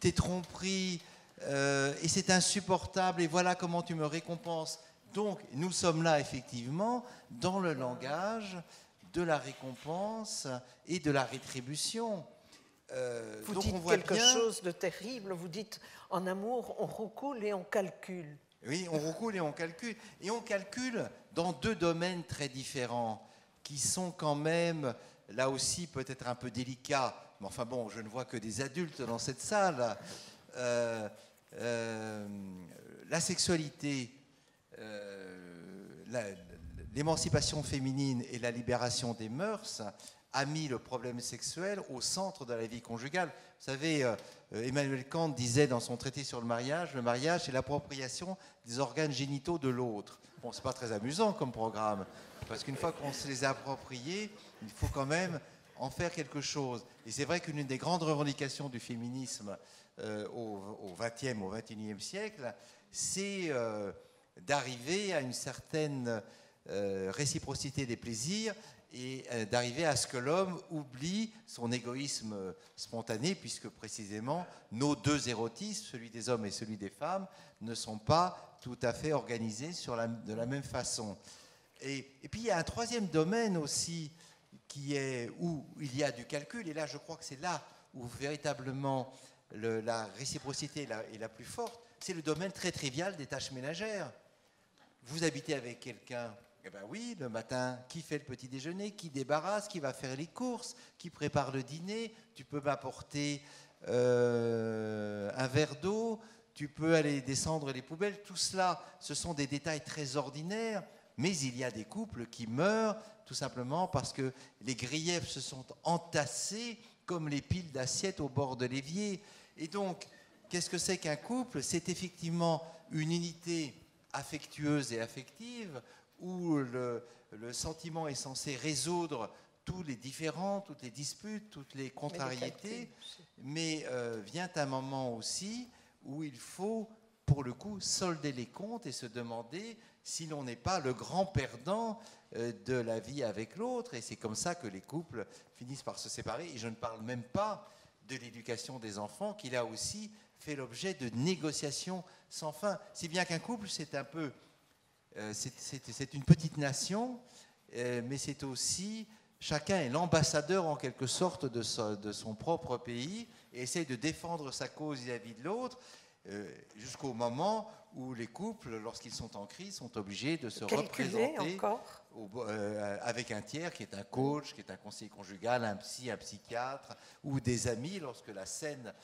tes tromperies, et c'est insupportable, et voilà comment tu me récompenses ». Donc, nous sommes là, effectivement, dans le langage de la récompense et de la rétribution. Vous donc dites on voit quelque bien, chose de terrible, vous dites en amour, on roucoule et on calcule. Oui, on roucoule et on calcule. Et on calcule dans 2 domaines très différents, qui sont quand même, là aussi, peut-être un peu délicats. Mais enfin bon, je ne vois que des adultes dans cette salle. La sexualité, l'émancipation féminine et la libération des mœurs a mis le problème sexuel au centre de la vie conjugale. Vous savez, Emmanuel Kant disait dans son traité sur le mariage, c'est l'appropriation des organes génitaux de l'autre. Bon, c'est pas très amusant comme programme, parce qu'une fois qu'on se les a appropriés, il faut quand même en faire quelque chose. Et c'est vrai qu'une des grandes revendications du féminisme au XXe, au XXIe siècle, c'est d'arriver à une certaine réciprocité des plaisirs et d'arriver à ce que l'homme oublie son égoïsme spontané, puisque précisément nos 2 érotismes, celui des hommes et celui des femmes, ne sont pas tout à fait organisés de la même façon. Et puis il y a un 3e domaine aussi où il y a du calcul, et là je crois que c'est là où véritablement la réciprocité est la plus forte, c'est le domaine très trivial des tâches ménagères. Vous habitez avec quelqu'un, eh bien oui, le matin, qui fait le petit déjeuner, qui débarrasse, qui va faire les courses, qui prépare le dîner, tu peux m'apporter un verre d'eau, tu peux aller descendre les poubelles, tout cela, ce sont des détails très ordinaires, mais il y a des couples qui meurent tout simplement parce que les griefs se sont entassés comme les piles d'assiettes au bord de l'évier. Et donc, qu'est-ce que c'est qu'un couple? C'est effectivement une unité affectueuse et affective où le sentiment est censé résoudre tous les différends, toutes les disputes, toutes les contrariétés, mais vient un moment aussi où il faut, pour le coup, solder les comptes et se demander si l'on n'est pas le grand perdant de la vie avec l'autre. Et c'est comme ça que les couples finissent par se séparer. Et je ne parle même pas de l'éducation des enfants, qui là aussi fait l'objet de négociations sans fin. Si bien qu'un couple, c'est un peu... c'est une petite nation, mais c'est aussi... Chacun est l'ambassadeur en quelque sorte de son propre pays et essaye de défendre sa cause vis-à-vis de l'autre, jusqu'au moment où les couples, lorsqu'ils sont en crise, sont obligés de se représenter avec un tiers qui est un coach, qui est un conseiller conjugal, un psy, un psychiatre, ou des amis lorsque la scène...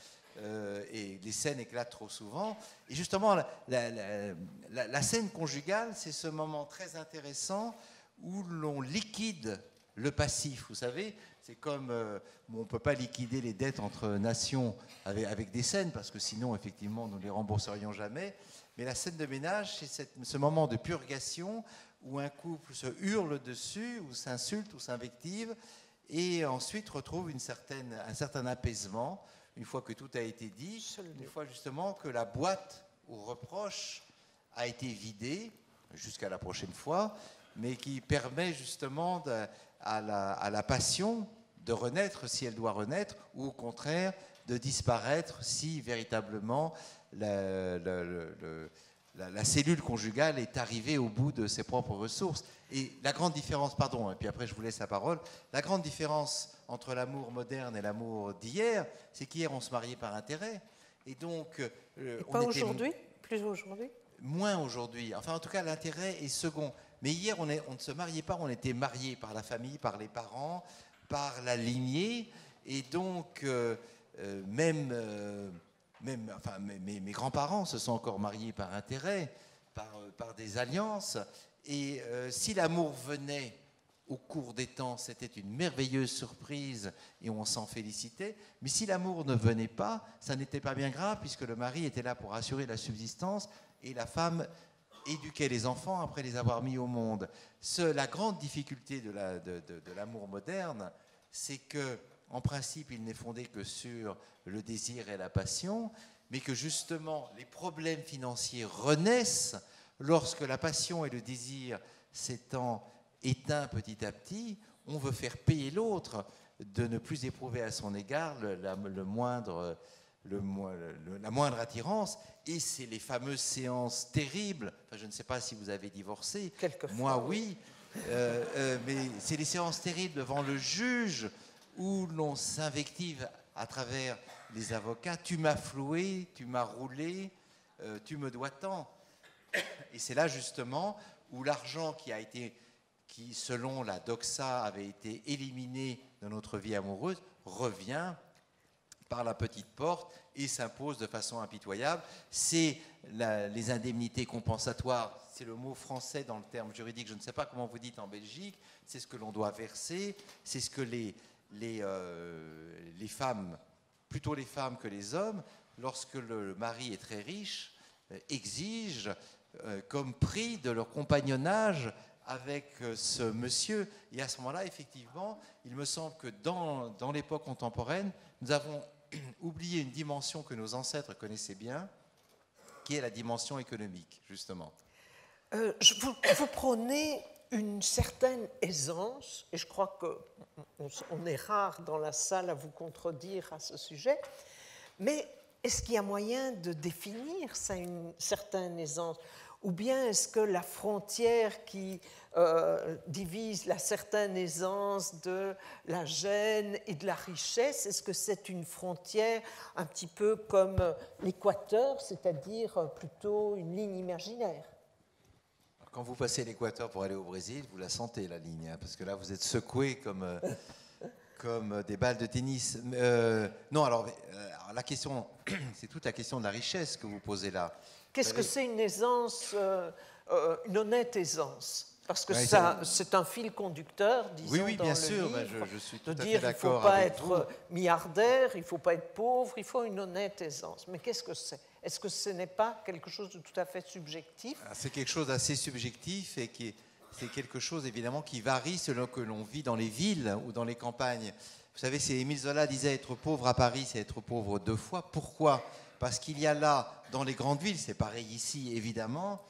et les scènes éclatent trop souvent. Et justement, la scène conjugale, c'est ce moment très intéressant où l'on liquide le passif. Vous savez, c'est comme... on ne peut pas liquider les dettes entre nations avec des scènes, parce que sinon, effectivement, nous ne les rembourserions jamais. Mais la scène de ménage, c'est ce moment de purgation où un couple se hurle dessus, ou s'insulte, ou s'invective, et ensuite retrouve un certain apaisement, une fois que tout a été dit, une fois justement que la boîte aux reproches a été vidée, jusqu'à la prochaine fois, mais qui permet justement à la passion de renaître si elle doit renaître, ou au contraire de disparaître si véritablement la cellule conjugale est arrivée au bout de ses propres ressources. Et la grande différence, pardon, et puis après je vous laisse la parole, la grande différence entre l'amour moderne et l'amour d'hier, c'est qu'hier on se mariait par intérêt. Et donc... et pas aujourd'hui? Plus aujourd'hui? Moins aujourd'hui. Enfin, en tout cas, l'intérêt est second. Mais hier, on ne se mariait pas, on était mariés par la famille, par les parents, par la lignée. Et donc, mes grands-parents se sont encore mariés par intérêt, par des alliances. Et si l'amour venait au cours des temps, c'était une merveilleuse surprise et on s'en félicitait. Mais si l'amour ne venait pas, ça n'était pas bien grave puisque le mari était là pour assurer la subsistance et la femme éduquait les enfants après les avoir mis au monde. La grande difficulté de l'amour moderne, c'est que, en principe, il n'est fondé que sur le désir et la passion, mais que justement, les problèmes financiers renaissent lorsque la passion et le désir s'étant éteints petit à petit. On veut faire payer l'autre de ne plus éprouver à son égard la moindre attirance. Et c'est les fameuses séances terribles. Enfin, je ne sais pas si vous avez divorcé. Quelquefois. Moi, oui. Mais c'est les séances terribles devant le juge où l'on s'invective à travers les avocats. Tu m'as floué, tu m'as roulé, tu me dois tant. Et c'est là justement où l'argent qui, selon la doxa, avait été éliminé de notre vie amoureuse, revient par la petite porte et s'impose de façon impitoyable. C'est les indemnités compensatoires, c'est le mot français dans le terme juridique, je ne sais pas comment vous dites en Belgique, c'est ce que l'on doit verser, c'est ce que les femmes, plutôt les femmes que les hommes, lorsque le mari est très riche, exigent comme prix de leur compagnonnage avec ce monsieur. Et à ce moment-là, effectivement, il me semble que dans l'époque contemporaine, nous avons oublié une dimension que nos ancêtres connaissaient bien, qui est la dimension économique, justement. Vous prônez une certaine aisance, et je crois qu'on est rare dans la salle à vous contredire à ce sujet, mais est-ce qu'il y a moyen de définir ça, une certaine aisance ? Ou bien est-ce que la frontière qui divise la certaine aisance de la gêne et de la richesse, est-ce que c'est une frontière un petit peu comme l'équateur, c'est-à-dire plutôt une ligne imaginaire ? Quand vous passez l'équateur pour aller au Brésil, vous la sentez, la ligne, hein, parce que là, vous êtes secoué comme des balles de tennis. Non, alors la question, c'est toute la question de la richesse que vous posez là. Qu'est-ce que c'est une aisance, une honnête aisance ? Parce que c'est un fil conducteur, disons, oui, dans bien le sûr, livre, je suis tout de à dire fait il ne faut d'accord pas avec être milliardaire, il ne faut pas être pauvre, il faut une honnête aisance. Mais qu'est-ce que c'est ? Est-ce que ce n'est pas quelque chose de tout à fait subjectif ? C'est quelque chose d'assez subjectif et c'est quelque chose évidemment qui varie selon que l'on vit dans les villes ou dans les campagnes. Vous savez, c'est Émile Zola disait être pauvre à Paris, c'est être pauvre 2 fois. Pourquoi ? Parce qu'il y a là, dans les grandes villes, c'est pareil ici évidemment,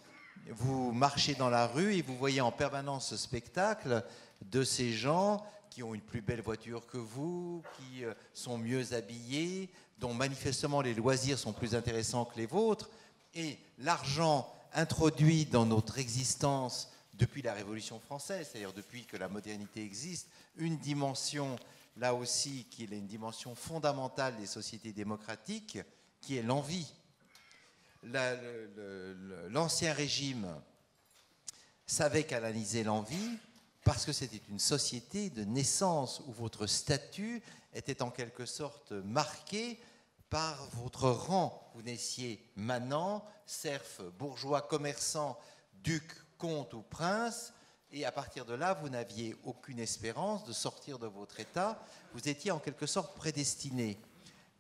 vous marchez dans la rue et vous voyez en permanence ce spectacle de ces gens qui ont une plus belle voiture que vous, qui sont mieux habillés, dont manifestement les loisirs sont plus intéressants que les vôtres. Et l'argent introduit dans notre existence depuis la Révolution française, c'est-à-dire depuis que la modernité existe, une dimension, là aussi, qui est une dimension fondamentale des sociétés démocratiques, qui est l'envie. L'ancien régime savait canaliser l'envie parce que c'était une société de naissance où votre statut était en quelque sorte marqué par votre rang. Vous naissiez manant, serf, bourgeois, commerçant, duc, comte ou prince, et à partir de là, vous n'aviez aucune espérance de sortir de votre état. Vous étiez en quelque sorte prédestiné.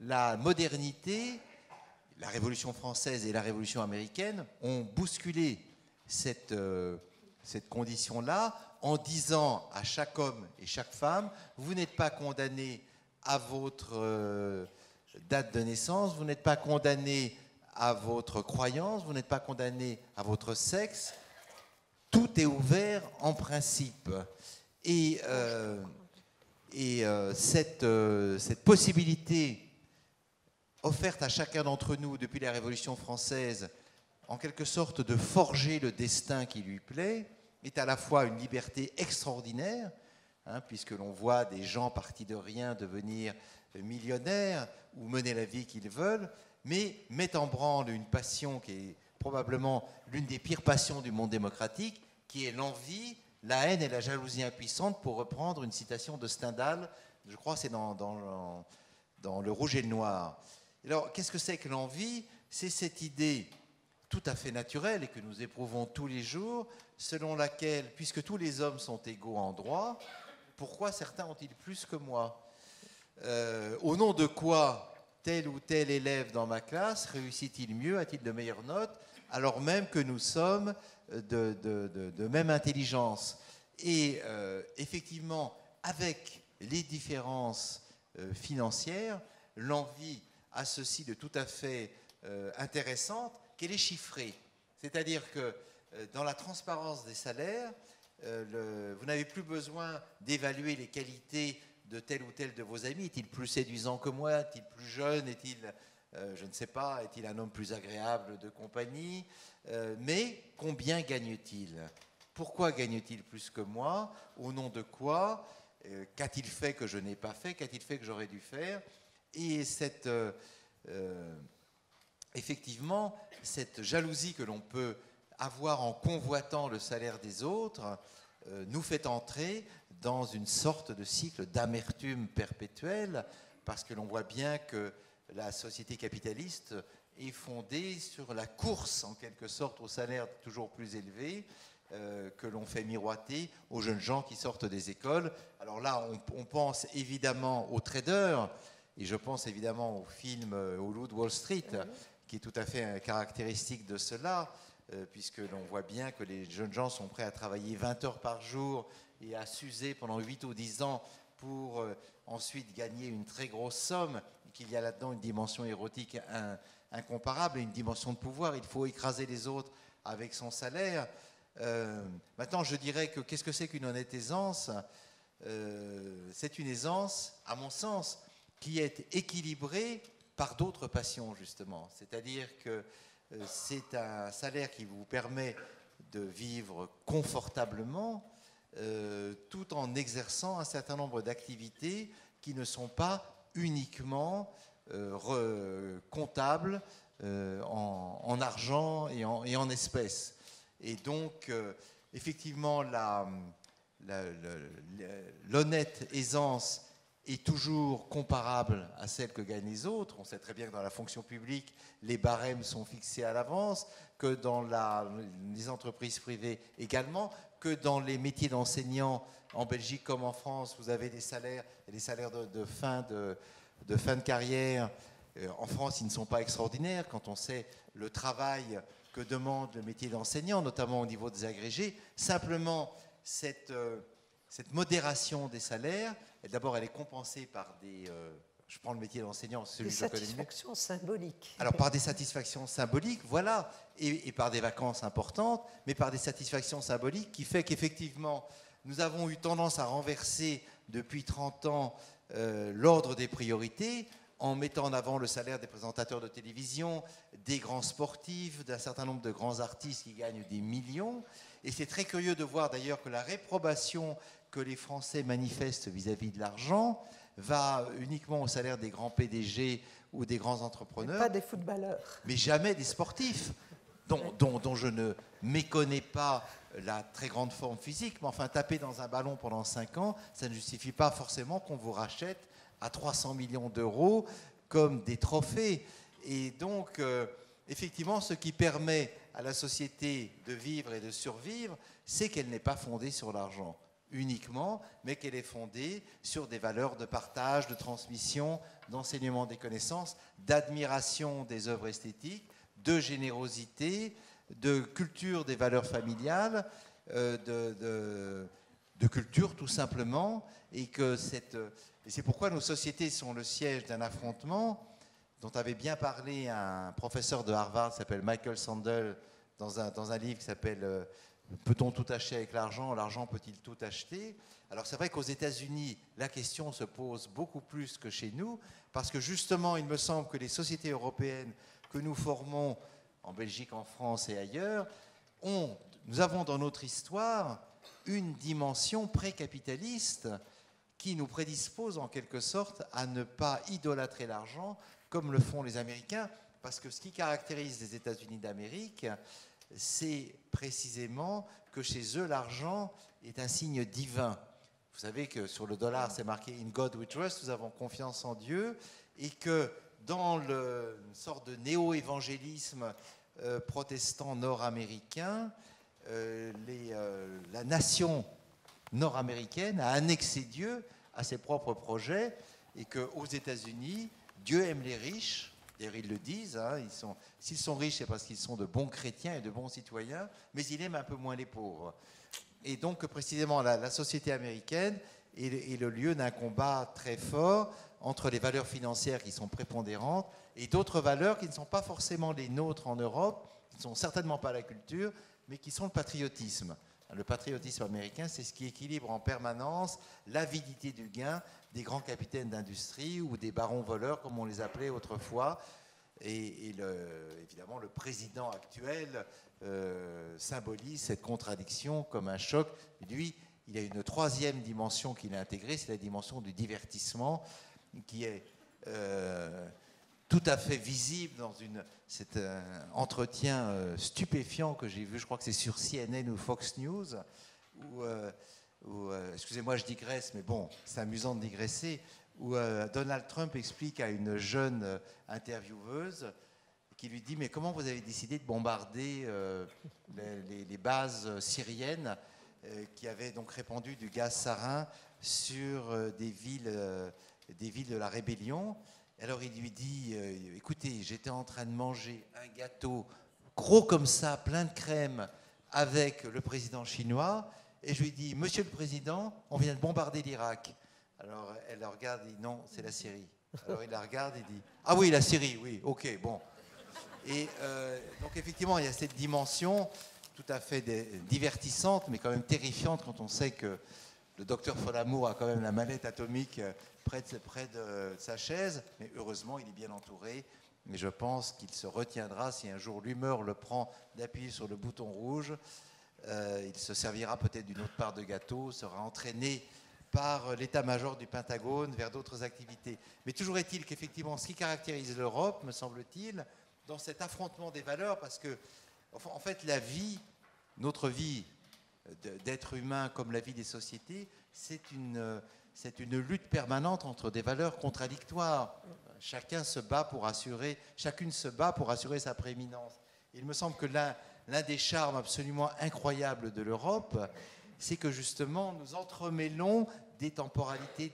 La modernité, la Révolution française et la Révolution américaine ont bousculé cette condition-là en disant à chaque homme et chaque femme, vous n'êtes pas condamné à votre date de naissance, vous n'êtes pas condamné à votre croyance, vous n'êtes pas condamné à votre sexe, tout est ouvert en principe. Et cette possibilité offerte à chacun d'entre nous depuis la Révolution française, en quelque sorte de forger le destin qui lui plaît, est à la fois une liberté extraordinaire, puisque l'on voit des gens partis de rien devenir millionnaires ou mener la vie qu'ils veulent, mais met en branle une passion qui est probablement l'une des pires passions du monde démocratique, qui est l'envie, la haine et la jalousie impuissante, pour reprendre une citation de Stendhal, je crois que c'est dans Le Rouge et le Noir. Alors, qu'est-ce que c'est que l'envie ? C'est cette idée tout à fait naturelle et que nous éprouvons tous les jours, selon laquelle, puisque tous les hommes sont égaux en droit, pourquoi certains ont-ils plus que moi? Au nom de quoi tel ou tel élève dans ma classe réussit-il mieux, a-t-il de meilleures notes, alors même que nous sommes de même intelligence? Et effectivement, avec les différences financières, l'envie a ceci de tout à fait intéressante, qu'elle est chiffrée. C'est-à-dire que dans la transparence des salaires, vous n'avez plus besoin d'évaluer les qualités de tel ou tel de vos amis. Est-il plus séduisant que moi? Est-il plus jeune? Est-il, je ne sais pas, est-il un homme plus agréable de compagnie? Mais combien gagne-t-il? Pourquoi gagne-t-il plus que moi? Au nom de quoi? Qu'a-t-il fait que je n'ai pas fait? Qu'a-t-il fait que j'aurais dû faire? Et effectivement, cette jalousie que l'on peut avoir en convoitant le salaire des autres nous fait entrer dans une sorte de cycle d'amertume perpétuelle, parce que l'on voit bien que la société capitaliste est fondée sur la course, en quelque sorte, au salaire toujours plus élevé, que l'on fait miroiter aux jeunes gens qui sortent des écoles. Alors là, on pense évidemment aux traders, et je pense évidemment au film au Loup de Wall Street, qui est tout à fait caractéristique de cela, puisque l'on voit bien que les jeunes gens sont prêts à travailler 20 heures par jour et à s'user pendant 8 ou 10 ans pour ensuite gagner une très grosse somme, et qu'il y a là-dedans une dimension érotique incomparable et une dimension de pouvoir. Il faut écraser les autres avec son salaire. Maintenant, je dirais que qu'est-ce que c'est qu'une honnête aisance? C'est une aisance, à mon sens, qui est équilibrée par d'autres passions, justement. C'est-à-dire que c'est un salaire qui vous permet de vivre confortablement, tout en exerçant un certain nombre d'activités qui ne sont pas uniquement comptables en argent et en espèces. Et donc, effectivement, l'honnête aisance est toujours comparable à celle que gagnent les autres. On sait très bien que dans la fonction publique, les barèmes sont fixés à l'avance, que dans les entreprises privées également, que dans les métiers d'enseignants, en Belgique comme en France, vous avez des salaires de fin de carrière. En France, ils ne sont pas extraordinaires quand on sait le travail que demande le métier d'enseignant, notamment au niveau des agrégés. Simplement, cette modération des salaires, d'abord, elle est compensée par je prends le métier d'enseignant, celui que je connais mieux. Des satisfactions symboliques. Alors, par des satisfactions symboliques, voilà, et par des vacances importantes, mais par des satisfactions symboliques qui fait qu'effectivement, nous avons eu tendance à renverser depuis 30 ans l'ordre des priorités, en mettant en avant le salaire des présentateurs de télévision, des grands sportifs, d'un certain nombre de grands artistes qui gagnent des millions. Et c'est très curieux de voir d'ailleurs que la réprobation que les Français manifestent vis-à-vis de l'argent va uniquement au salaire des grands PDG ou des grands entrepreneurs. Pas des footballeurs. Mais jamais des sportifs, dont je ne méconnais pas la très grande forme physique. Mais enfin, taper dans un ballon pendant 5 ans, ça ne justifie pas forcément qu'on vous rachète à 300 millions d'euros comme des trophées. Et donc, effectivement, ce qui permet à la société de vivre et de survivre, c'est qu'elle n'est pas fondée sur l'argent uniquement, mais qu'elle est fondée sur des valeurs de partage, de transmission, d'enseignement des connaissances, d'admiration des œuvres esthétiques, de générosité, de culture des valeurs familiales, de culture tout simplement, et c'est pourquoi nos sociétés sont le siège d'un affrontement dont avait bien parlé un professeur de Harvard qui s'appelle Michael Sandel dans un livre qui s'appelle Peut-on tout acheter avec l'argent? L'argent peut-il tout acheter? Alors c'est vrai qu'aux États-Unis, la question se pose beaucoup plus que chez nous, parce que justement, il me semble que les sociétés européennes que nous formons en Belgique, en France et ailleurs, nous avons dans notre histoire une dimension pré-capitaliste qui nous prédispose en quelque sorte à ne pas idolâtrer l'argent comme le font les Américains, parce que ce qui caractérise les États-Unis d'Amérique, c'est précisément que chez eux, l'argent est un signe divin. Vous savez que sur le dollar, c'est marqué « In God we trust », nous avons confiance en Dieu, et que dans une sorte de néo-évangélisme protestants nord-américains, la nation nord-américaine a annexé Dieu à ses propres projets et qu'aux États-Unis, Dieu aime les riches. D'ailleurs, ils le disent, hein, s'ils sont riches, c'est parce qu'ils sont de bons chrétiens et de bons citoyens, mais il aime un peu moins les pauvres. Et donc, précisément, la société américaine est le lieu d'un combat très fort entre les valeurs financières qui sont prépondérantes et d'autres valeurs qui ne sont pas forcément les nôtres en Europe, qui ne sont certainement pas la culture, mais qui sont le patriotisme. Le patriotisme américain, c'est ce qui équilibre en permanence l'avidité du gain des grands capitaines d'industrie ou des barons voleurs, comme on les appelait autrefois. Et évidemment, le président actuel symbolise cette contradiction comme un choc. Lui, il a une troisième dimension qu'il a intégrée, c'est la dimension du divertissement, qui est tout à fait visible dans cet entretien stupéfiant que j'ai vu, je crois que c'est sur CNN ou Fox News, où excusez-moi, je digresse, mais bon, c'est amusant de digresser, où Donald Trump explique à une jeune intervieweuse qui lui dit « Mais comment vous avez décidé de bombarder les bases syriennes qui avaient donc répandu du gaz sarin sur des villes de la rébellion ?» Alors il lui dit « Écoutez, j'étais en train de manger un gâteau gros comme ça, plein de crème, avec le président chinois, et je lui dis « Monsieur le Président, on vient de bombarder l'Irak. » Alors elle la regarde et dit « Non, c'est la Syrie. » Alors il la regarde et dit « Ah oui, la Syrie, oui, ok, bon. » Et donc effectivement, il y a cette dimension tout à fait divertissante, mais quand même terrifiante quand on sait que le docteur Folamour a quand même la mallette atomique près de sa chaise, mais heureusement, il est bien entouré. Mais je pense qu'il se retiendra, si un jour l'humeur le prend, d'appuyer sur le bouton rouge. Il se servira peut-être d'une autre part de gâteau, sera entraîné par l'état-major du Pentagone vers d'autres activités. Mais toujours est-il qu'effectivement, ce qui caractérise l'Europe, me semble-t-il, dans cet affrontement des valeurs, parce que, en fait, la vie, notre vie d'être humain comme la vie des sociétés, c'est une lutte permanente entre des valeurs contradictoires. Chacune se bat pour assurer sa prééminence. Il me semble que l'un des charmes absolument incroyables de l'Europe, c'est que justement nous entremêlons des temporalités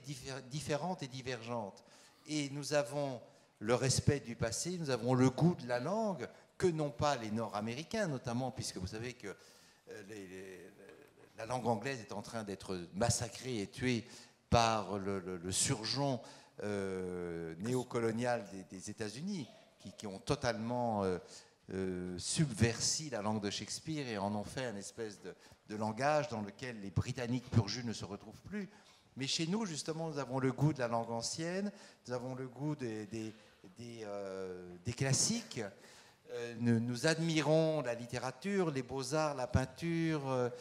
différentes et divergentes. Et nous avons le respect du passé, nous avons le goût de la langue, que n'ont pas les Nord-Américains, notamment puisque vous savez que la langue anglaise est en train d'être massacrée et tuée par le surgeon néocolonial des États-Unis, qui ont totalement subverti la langue de Shakespeare et en ont fait une espèce de langage dans lequel les Britanniques pur jus ne se retrouvent plus. Mais chez nous, justement, nous avons le goût de la langue ancienne, nous avons le goût des classiques. Nous admirons la littérature, les beaux-arts, la peinture,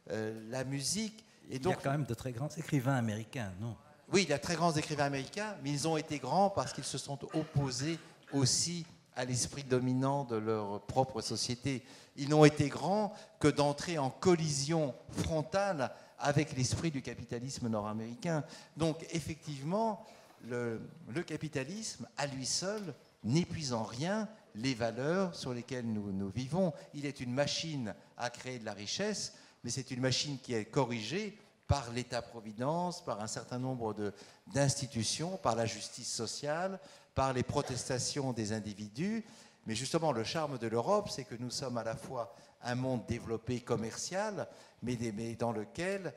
la musique. Et donc, il y a quand même de très grands écrivains américains, non? Oui, il y a de très grands écrivains américains, mais ils ont été grands parce qu'ils se sont opposés aussi à l'esprit dominant de leur propre société. Ils n'ont été grands que d'entrer en collision frontale avec l'esprit du capitalisme nord-américain. Donc, effectivement, le capitalisme, à lui seul, n'épuise en rien les valeurs sur lesquelles nous vivons. Il est une machine à créer de la richesse, mais c'est une machine qui est corrigée par l'État-providence, par un certain nombre d'institutions, par la justice sociale, par les protestations des individus. Mais justement, le charme de l'Europe, c'est que nous sommes à la fois un monde développé commercial, mais dans lequel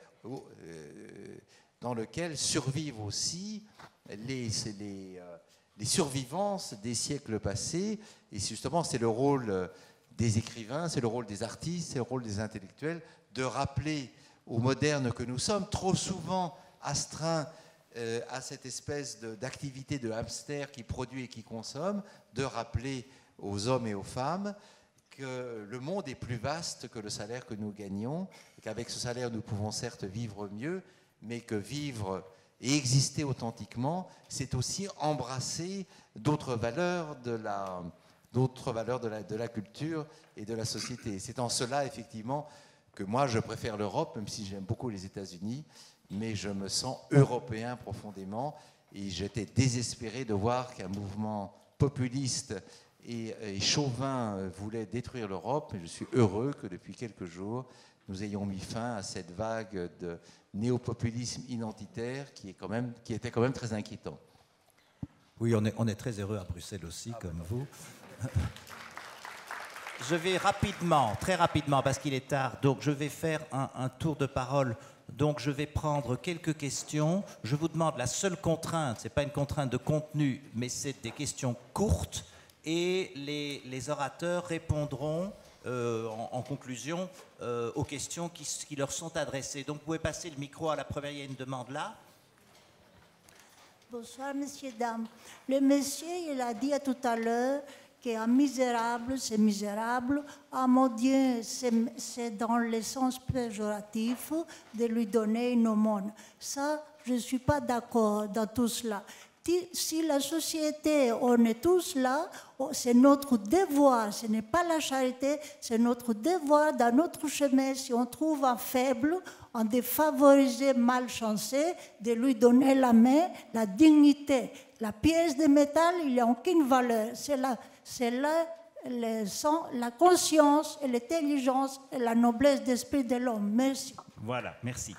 survivent aussi les survivances des siècles passés. Et justement, c'est le rôle des écrivains, c'est le rôle des artistes, c'est le rôle des intellectuels de rappeler aux modernes que nous sommes, trop souvent astreints à cette espèce d'activité de hamster qui produit et qui consomme, de rappeler aux hommes et aux femmes que le monde est plus vaste que le salaire que nous gagnons, et qu'avec ce salaire nous pouvons certes vivre mieux, mais que vivre et exister authentiquement, c'est aussi embrasser d'autres valeurs de la culture et de la société. C'est en cela, effectivement, que moi, je préfère l'Europe, même si j'aime beaucoup les États-Unis, mais je me sens européen profondément, et j'étais désespéré de voir qu'un mouvement populiste et Chauvin voulait détruire l'Europe, mais je suis heureux que depuis quelques jours, nous ayons mis fin à cette vague de néopopulisme identitaire qui était quand même très inquiétant. Oui, on est très heureux à Bruxelles aussi, comme vous. Je vais rapidement, très rapidement, parce qu'il est tard, donc je vais faire un tour de parole. Donc je vais prendre quelques questions. Je vous demande, la seule contrainte, ce n'est pas une contrainte de contenu, mais c'est des questions courtes. Et les orateurs répondront en conclusion aux questions qui leur sont adressées. Donc vous pouvez passer le micro à la première, il y a une demande là. Bonsoir, messieurs, dames. Le monsieur, il a dit tout à l'heure qu'un misérable, c'est misérable. Un maudit, c'est dans le sens péjoratif de lui donner une aumône. Ça, je ne suis pas d'accord dans tout cela. Si la société, on est tous là, c'est notre devoir, ce n'est pas la charité, c'est notre devoir dans notre chemin, si on trouve un faible, un défavorisé, malchancé, de lui donner la main, la dignité. La pièce de métal, il n'y a aucune valeur. C'est la conscience et l'intelligence et la noblesse d'esprit de l'homme. Merci. Voilà, merci.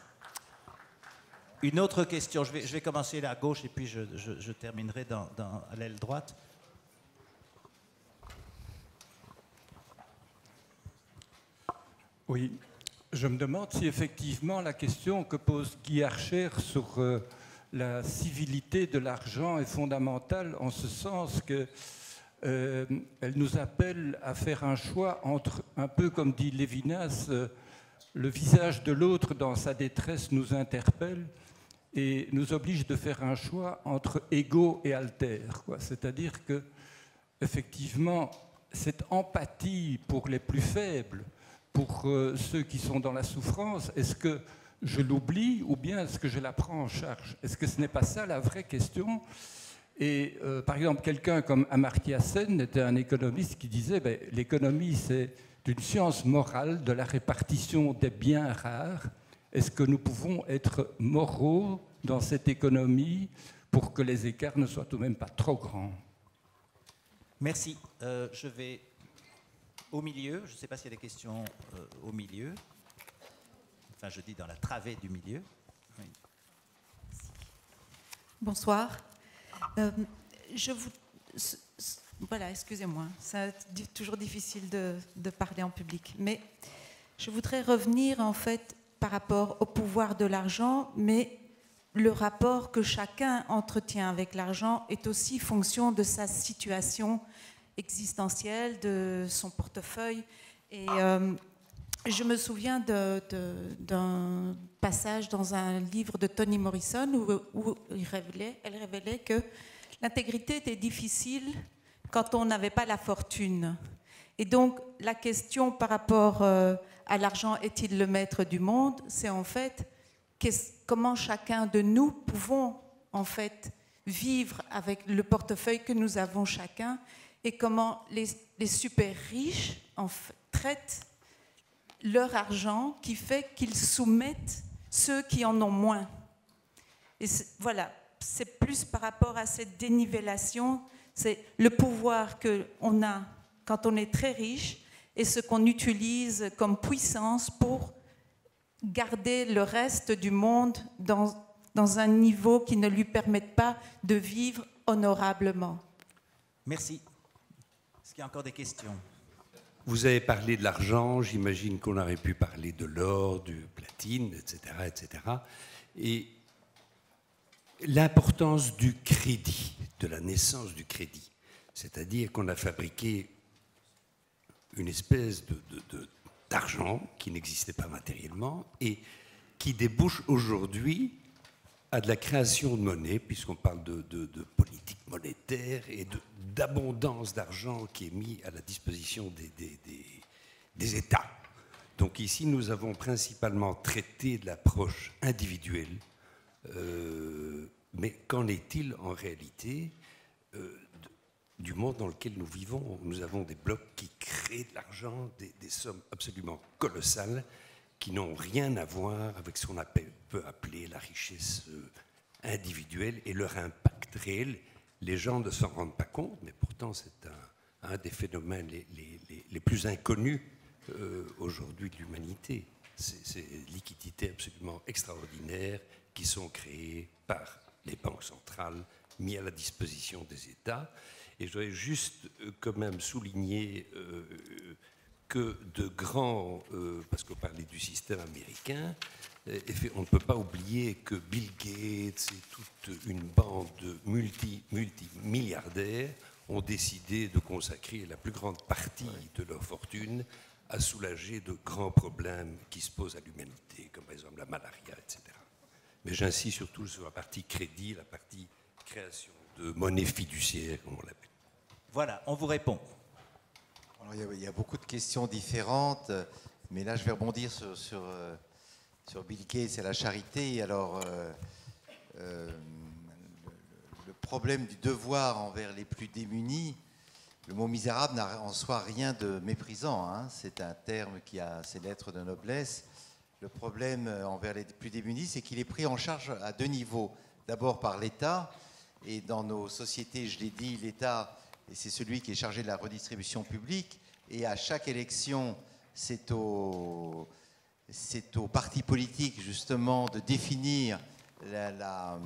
Une autre question, je vais commencer là à gauche et puis je terminerai à l'aile droite. Oui, je me demande si effectivement la question que pose Guy Archer sur la civilité de l'argent est fondamentale, en ce sens que elle nous appelle à faire un choix entre, un peu comme dit Lévinas, le visage de l'autre dans sa détresse nous interpelle et nous oblige de faire un choix entre ego et alter. C'est-à-dire que, effectivement, cette empathie pour les plus faibles, pour ceux qui sont dans la souffrance, est-ce que je l'oublie ou bien est-ce que je la prends en charge? Est-ce que ce n'est pas ça la vraie question? Et par exemple, quelqu'un comme Amartya Sen était un économiste qui disait l'économie, c'est une science morale de la répartition des biens rares. Est-ce que nous pouvons être moraux dans cette économie pour que les écarts ne soient tout de même pas trop grands? Merci. Je vais au milieu. Je ne sais pas s'il y a des questions au milieu. Enfin, je dis dans la travée du milieu. Oui. Bonsoir. Voilà, excusez-moi, c'est toujours difficile de parler en public. Mais je voudrais revenir en fait par rapport au pouvoir de l'argent, mais le rapport que chacun entretient avec l'argent est aussi fonction de sa situation existentielle, de son portefeuille. Et je me souviens d'un passage dans un livre de Toni Morrison où elle révélait que l'intégrité était difficile quand on n'avait pas la fortune. Et donc, la question par rapport à l'argent, est-il le maître du monde? C'est en fait comment chacun de nous pouvons en fait vivre avec le portefeuille que nous avons chacun et comment les super riches en fait, traitent leur argent qui fait qu'ils soumettent ceux qui en ont moins. Et voilà, c'est plus par rapport à cette dénivellation, c'est le pouvoir qu'on a quand on est très riche et ce qu'on utilise comme puissance pour garder le reste du monde dans un niveau qui ne lui permette pas de vivre honorablement. Merci. Est-ce qu'il y a encore des questions? Vous avez parlé de l'argent, j'imagine qu'on aurait pu parler de l'or, du platine, etc., etc. Et l'importance du crédit, de la naissance du crédit, c'est-à-dire qu'on a fabriqué une espèce d'argent qui n'existait pas matériellement et qui débouche aujourd'hui à de la création de monnaie, puisqu'on parle de politique monétaire et d'abondance d'argent qui est mis à la disposition des États. Donc ici, nous avons principalement traité de l'approche individuelle, mais qu'en est-il en réalité du monde dans lequel nous vivons? Nous avons des blocs qui créent de l'argent, des sommes absolument colossales, qui n'ont rien à voir avec ce qu'on peut appeler la richesse individuelle et leur impact réel. Les gens ne s'en rendent pas compte, mais pourtant c'est un des phénomènes les plus inconnus aujourd'hui de l'humanité. Ces liquidités absolument extraordinaires qui sont créées par les banques centrales, mises à la disposition des États. Et je voudrais juste quand même souligner que de grands, parce qu'on parlait du système américain, on ne peut pas oublier que Bill Gates et toute une bande de multimilliardaires ont décidé de consacrer la plus grande partie de leur fortune à soulager de grands problèmes qui se posent à l'humanité, comme par exemple la malaria, etc. Mais j'insiste surtout sur la partie crédit, la partie création de monnaie fiduciaire, comme on l'appelle. Voilà, on vous répond. Alors, il y a beaucoup de questions différentes, mais là je vais rebondir sur Bill Gates et la charité. Alors, le problème du devoir envers les plus démunis, le mot misérable n'a en soi rien de méprisant, hein. C'est un terme qui a ses lettres de noblesse. Le problème envers les plus démunis, c'est qu'il est pris en charge à deux niveaux. D'abord par l'État, et dans nos sociétés, je l'ai dit, l'État, c'est celui qui est chargé de la redistribution publique, et à chaque élection, c'est au parti politique, justement, de définir la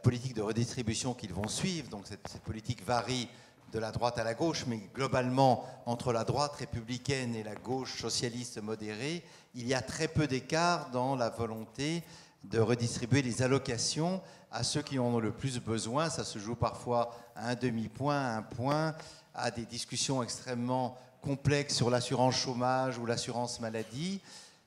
politique de redistribution qu'ils vont suivre. Donc cette politique varie de la droite à la gauche, mais globalement, entre la droite républicaine et la gauche socialiste modérée, il y a très peu d'écart dans la volonté de redistribuer les allocations à ceux qui en ont le plus besoin. Ça se joue parfois à un demi-point, à un point, à des discussions extrêmement complexes sur l'assurance chômage ou l'assurance maladie.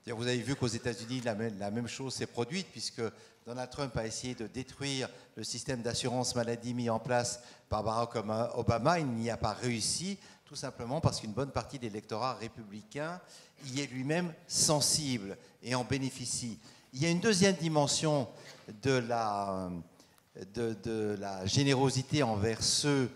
Vous avez vu qu'aux États-Unis, la même chose s'est produite, puisque Donald Trump a essayé de détruire le système d'assurance maladie mis en place par Barack Obama. Il n'y a pas réussi, tout simplement parce qu'une bonne partie de l'électorat républicain y est lui-même sensible et en bénéficie. Il y a une deuxième dimension de la générosité envers ceux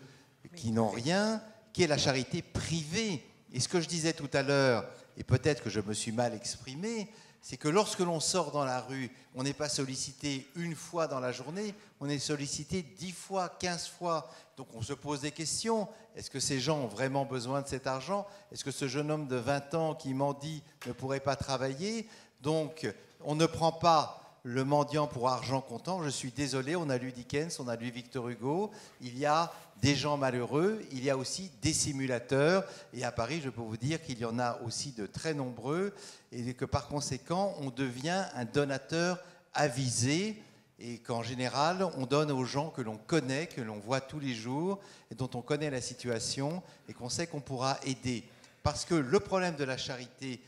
qui n'ont rien, qui est la charité privée. Et ce que je disais tout à l'heure, et peut-être que je me suis mal exprimé, c'est que lorsque l'on sort dans la rue, on n'est pas sollicité une fois dans la journée, on est sollicité 10 fois, 15 fois. Donc on se pose des questions. Est-ce que ces gens ont vraiment besoin de cet argent? Est-ce que ce jeune homme de 20 ans qui mendie ne pourrait pas travailler? Donc on ne prend pas le mendiant pour argent comptant. Je suis désolé, on a lu Dickens, on a lu Victor Hugo. Il y a des gens malheureux, il y a aussi des simulateurs. Et à Paris, je peux vous dire qu'il y en a aussi de très nombreux. Et que par conséquent, on devient un donateur avisé. Et qu'en général, on donne aux gens que l'on connaît, que l'on voit tous les jours, et dont on connaît la situation, et qu'on sait qu'on pourra aider. Parce que le problème de la charité,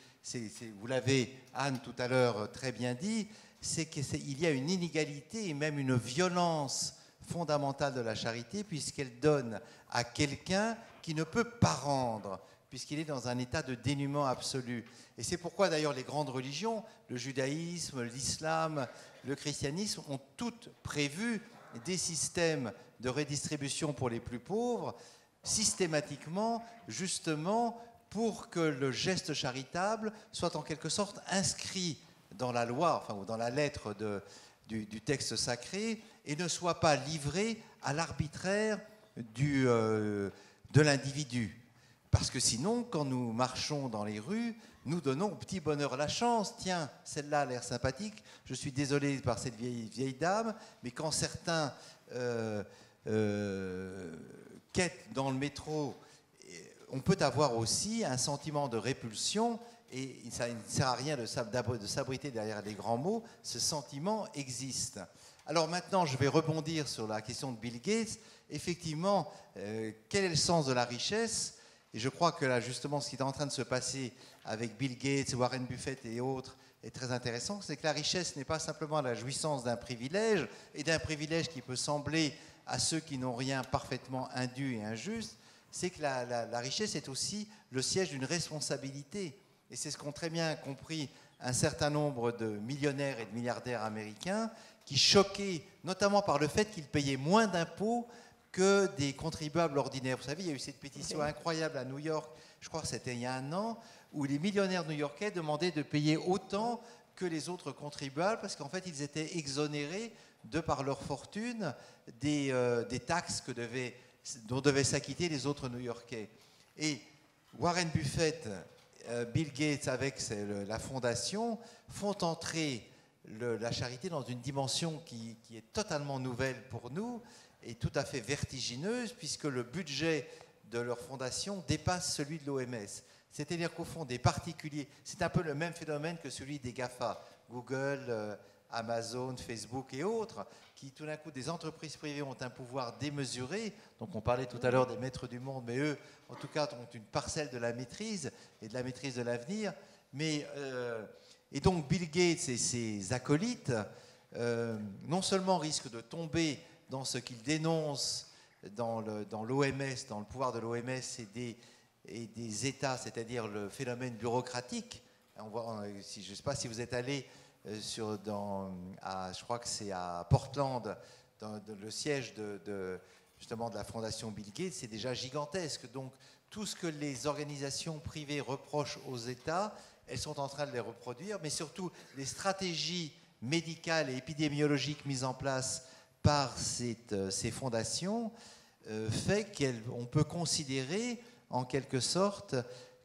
vous l'avez, Anne, tout à l'heure très bien dit, c'est qu'il y a une inégalité et même une violence fondamentale de la charité, puisqu'elle donne à quelqu'un qui ne peut pas rendre, puisqu'il est dans un état de dénuement absolu. Et c'est pourquoi d'ailleurs les grandes religions, le judaïsme, l'islam, le christianisme, ont toutes prévu des systèmes de redistribution pour les plus pauvres, systématiquement, justement, pour que le geste charitable soit en quelque sorte inscrit dans la loi, enfin, ou dans la lettre du texte sacré, et ne soit pas livré à l'arbitraire de l'individu. Parce que sinon, quand nous marchons dans les rues, nous donnons au petit bonheur la chance. Tiens, celle-là a l'air sympathique, je suis désolé par cette vieille dame, mais quand certains quêtent dans le métro, on peut avoir aussi un sentiment de répulsion. Et ça ne sert à rien de s'abriter derrière les grands mots, ce sentiment existe. Alors maintenant, je vais rebondir sur la question de Bill Gates. Effectivement, quel est le sens de la richesse? Et je crois que là, justement, ce qui est en train de se passer avec Bill Gates, Warren Buffett et autres est très intéressant. C'est que la richesse n'est pas simplement la jouissance d'un privilège, et d'un privilège qui peut sembler à ceux qui n'ont rien parfaitement indu et injuste. C'est que la richesse est aussi le siège d'une responsabilité. Et c'est ce qu'ont très bien compris un certain nombre de millionnaires et de milliardaires américains qui, choqués notamment par le fait qu'ils payaient moins d'impôts que des contribuables ordinaires. Vous savez, il y a eu cette pétition incroyable à New York, je crois que c'était il y a un an, où les millionnaires new-yorkais demandaient de payer autant que les autres contribuables parce qu'en fait, ils étaient exonérés, de par leur fortune, des taxes que devaient dont devaient s'acquitter les autres New-Yorkais. Et Warren Buffett, Bill Gates, avec la fondation, font entrer la charité dans une dimension qui est totalement nouvelle pour nous et tout à fait vertigineuse, puisque le budget de leur fondation dépasse celui de l'OMS. C'est-à-dire qu'au fond, des particuliers, c'est un peu le même phénomène que celui des GAFA, Google, Amazon, Facebook et autres, qui tout d'un coup, des entreprises privées ont un pouvoir démesuré. Donc on parlait tout à l'heure des maîtres du monde, mais eux, en tout cas, ont une parcelle de la maîtrise et de la maîtrise de l'avenir. Et donc Bill Gates et ses acolytes, non seulement risquent de tomber dans ce qu'ils dénoncent dans l'OMS, dans le pouvoir de l'OMS et des États, c'est-à-dire le phénomène bureaucratique. Je ne sais pas si vous êtes allé je crois que c'est à Portland, le siège justement de la fondation Bill Gates, c'est déjà gigantesque. Donc tout ce que les organisations privées reprochent aux États, elles sont en train de les reproduire, mais surtout les stratégies médicales et épidémiologiques mises en place par ces fondations fait qu'on peut considérer en quelque sorte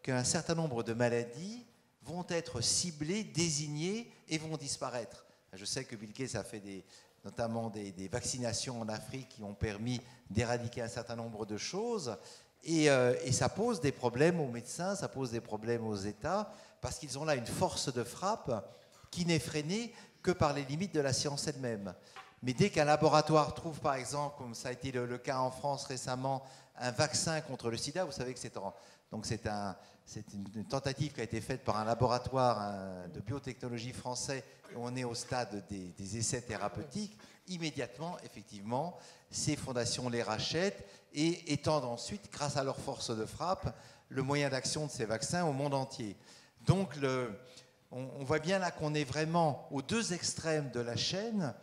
qu'un certain nombre de maladies vont être ciblées, désignées et vont disparaître. Je sais que Bill Gates a fait notamment des vaccinations en Afrique qui ont permis d'éradiquer un certain nombre de choses et ça pose des problèmes aux médecins, ça pose des problèmes aux États parce qu'ils ont là une force de frappe qui n'est freinée que par les limites de la science elle-même. Mais dès qu'un laboratoire trouve, par exemple, comme ça a été le cas en France récemment, un vaccin contre le sida, vous savez que c'est une tentative qui a été faite par un laboratoire de biotechnologie français, et on est au stade des essais thérapeutiques, immédiatement, effectivement, ces fondations les rachètent et étendent ensuite, grâce à leur force de frappe, le moyen d'action de ces vaccins au monde entier. Donc, on voit bien là qu'on est vraiment aux deux extrêmes de la chaîne.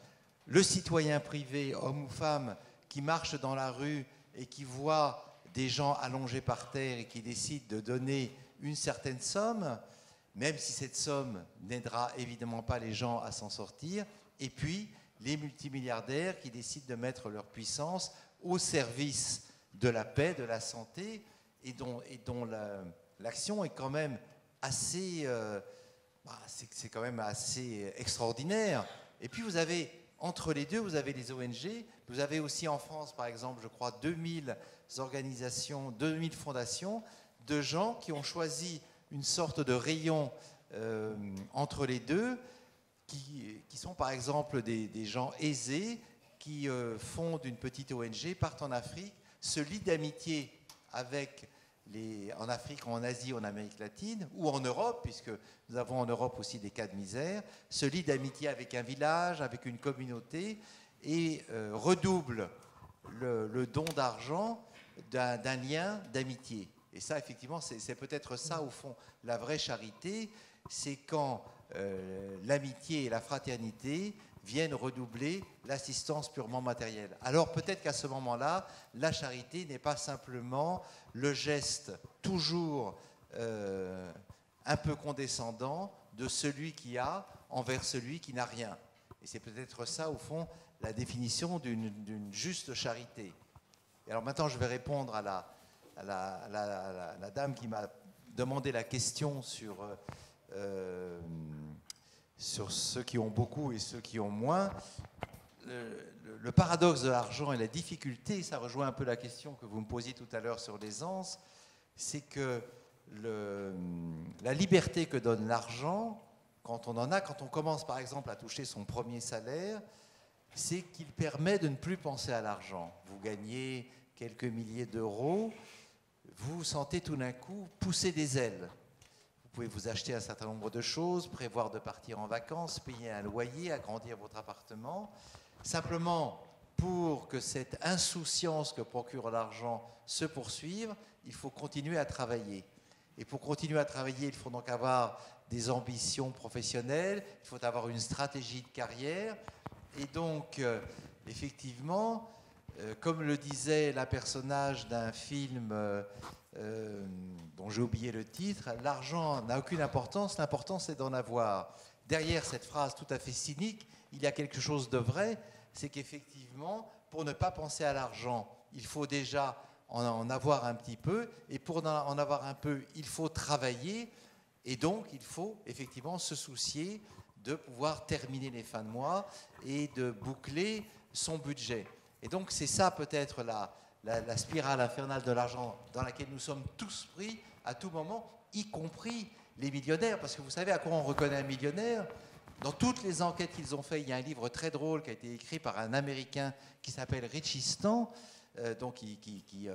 Le citoyen privé, homme ou femme, qui marche dans la rue et qui voit des gens allongés par terre et qui décide de donner une certaine somme, même si cette somme n'aidera évidemment pas les gens à s'en sortir, et puis les multimilliardaires qui décident de mettre leur puissance au service de la paix, de la santé, et dont l'action est quand même assez, c'est quand même assez extraordinaire. Et puis vous avez, entre les deux, vous avez les ONG, vous avez aussi en France, par exemple, je crois, 2000 organisations, 2000 fondations de gens qui ont choisi une sorte de rayon entre les deux, qui sont par exemple des gens aisés qui fondent une petite ONG, partent en Afrique, se lient d'amitié avec en Afrique, en Asie, en Amérique latine, ou en Europe, puisque nous avons en Europe aussi des cas de misère, se lient d'amitié avec un village, avec une communauté, et redouble le don d'argent d'un lien d'amitié. Et ça, effectivement, c'est peut-être ça, au fond, la vraie charité, c'est quand l'amitié et la fraternité viennent redoubler l'assistance purement matérielle. Alors peut-être qu'à ce moment-là, la charité n'est pas simplement le geste toujours un peu condescendant de celui qui a envers celui qui n'a rien. Et c'est peut-être ça, au fond, la définition d'une juste charité. Et alors maintenant, je vais répondre à la dame qui m'a demandé la question sur ceux qui ont beaucoup et ceux qui ont moins. Le paradoxe de l'argent et la difficulté, ça rejoint un peu la question que vous me posiez tout à l'heure sur l'aisance, c'est que la liberté que donne l'argent, quand on en a, quand on commence par exemple à toucher son premier salaire, c'est qu'il permet de ne plus penser à l'argent. Vous gagnez quelques milliers d'euros, vous vous sentez tout d'un coup pousser des ailes. Vous pouvez vous acheter un certain nombre de choses, prévoir de partir en vacances, payer un loyer, agrandir votre appartement. Simplement, pour que cette insouciance que procure l'argent se poursuive, il faut continuer à travailler. Et pour continuer à travailler, il faut donc avoir des ambitions professionnelles, il faut avoir une stratégie de carrière. Et donc, effectivement, comme le disait la personnage d'un film dont j'ai oublié le titre, l'argent n'a aucune importance, l'important c'est d'en avoir. Derrière cette phrase tout à fait cynique, il y a quelque chose de vrai, c'est qu'effectivement, pour ne pas penser à l'argent il faut déjà en avoir un petit peu, et pour en avoir un peu, il faut travailler, et donc il faut effectivement se soucier de pouvoir terminer les fins de mois et de boucler son budget. Et donc c'est ça peut-être la spirale infernale de l'argent dans laquelle nous sommes tous pris à tout moment, y compris les millionnaires, parce que vous savez à quoi on reconnaît un millionnaire? Dans toutes les enquêtes qu'ils ont faites, il y a un livre très drôle qui a été écrit par un Américain qui s'appelle Richistan, donc qui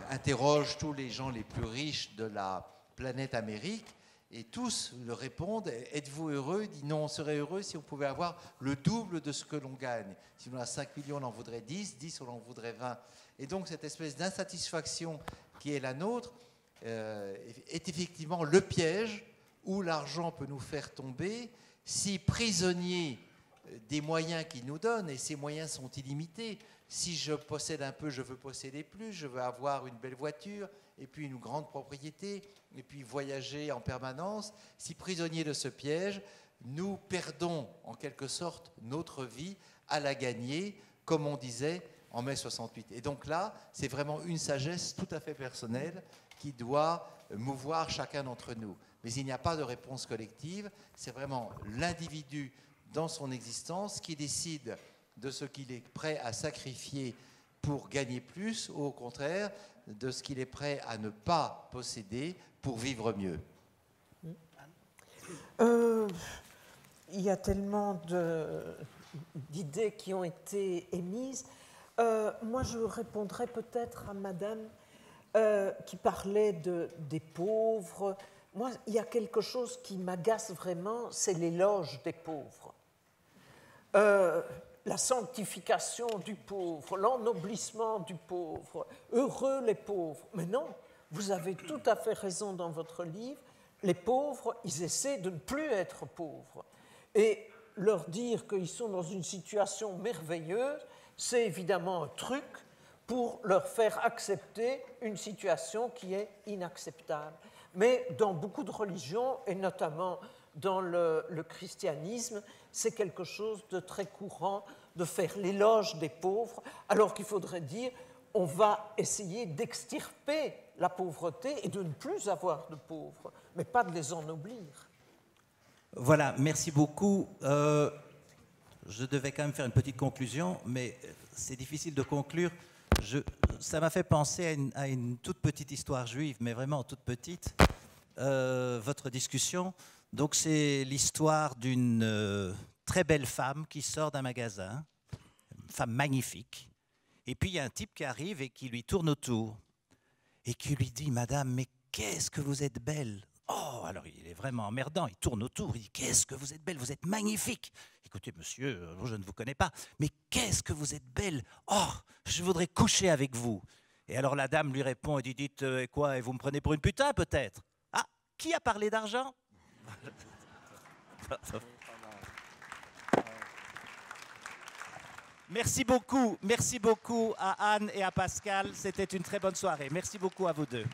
interroge tous les gens les plus riches de la planète Amérique, et tous le répondent, êtes-vous heureux? Il dit non, on serait heureux si on pouvait avoir le double de ce que l'on gagne. Si on a 5 millions, on en voudrait 10, 10 on en voudrait 20. Et donc cette espèce d'insatisfaction qui est la nôtre est effectivement le piège où l'argent peut nous faire tomber si prisonniers des moyens qu'il nous donne, et ces moyens sont illimités. Si je possède un peu, je veux posséder plus, je veux avoir une belle voiture, et puis une grande propriété, et puis voyager en permanence. Si prisonniers de ce piège, nous perdons en quelque sorte notre vie à la gagner, comme on disait en mai 68. Et donc là, c'est vraiment une sagesse tout à fait personnelle qui doit mouvoir chacun d'entre nous. Mais il n'y a pas de réponse collective, c'est vraiment l'individu dans son existence qui décide de ce qu'il est prêt à sacrifier pour gagner plus, ou au contraire, de ce qu'il est prêt à ne pas posséder pour vivre mieux. Il y a tellement d'idées qui ont été émises. Moi, je répondrais peut-être à madame qui parlait des pauvres. Moi, il y a quelque chose qui m'agace vraiment, c'est l'éloge des pauvres. La sanctification du pauvre, l'ennoblissement du pauvre, heureux les pauvres. Mais non, vous avez tout à fait raison dans votre livre, les pauvres, ils essaient de ne plus être pauvres. Et leur dire qu'ils sont dans une situation merveilleuse, c'est évidemment un truc pour leur faire accepter une situation qui est inacceptable. Mais dans beaucoup de religions, et notamment dans le christianisme, c'est quelque chose de très courant de faire l'éloge des pauvres, alors qu'il faudrait dire on va essayer d'extirper la pauvreté et de ne plus avoir de pauvres, mais pas de les ennoblir. Voilà, merci beaucoup. Je devais quand même faire une petite conclusion, mais c'est difficile de conclure. Ça m'a fait penser à une toute petite histoire juive, mais vraiment toute petite, votre discussion. Donc c'est l'histoire d'une très belle femme qui sort d'un magasin, une femme magnifique, et puis il y a un type qui arrive et qui lui tourne autour, et qui lui dit « Madame, mais qu'est-ce que vous êtes belle !» Oh, alors il est vraiment emmerdant, il tourne autour, il dit « Qu'est-ce que vous êtes belle, vous êtes magnifique !» Écoutez, monsieur, je ne vous connais pas, mais qu'est-ce que vous êtes belle! Oh, je voudrais coucher avec vous. Et alors la dame lui répond et dit « Dites, quoi, et vous me prenez pour une putain peut-être ?» Ah, qui a parlé d'argent? Merci beaucoup à Anne et à Pascal, c'était une très bonne soirée. Merci beaucoup à vous deux.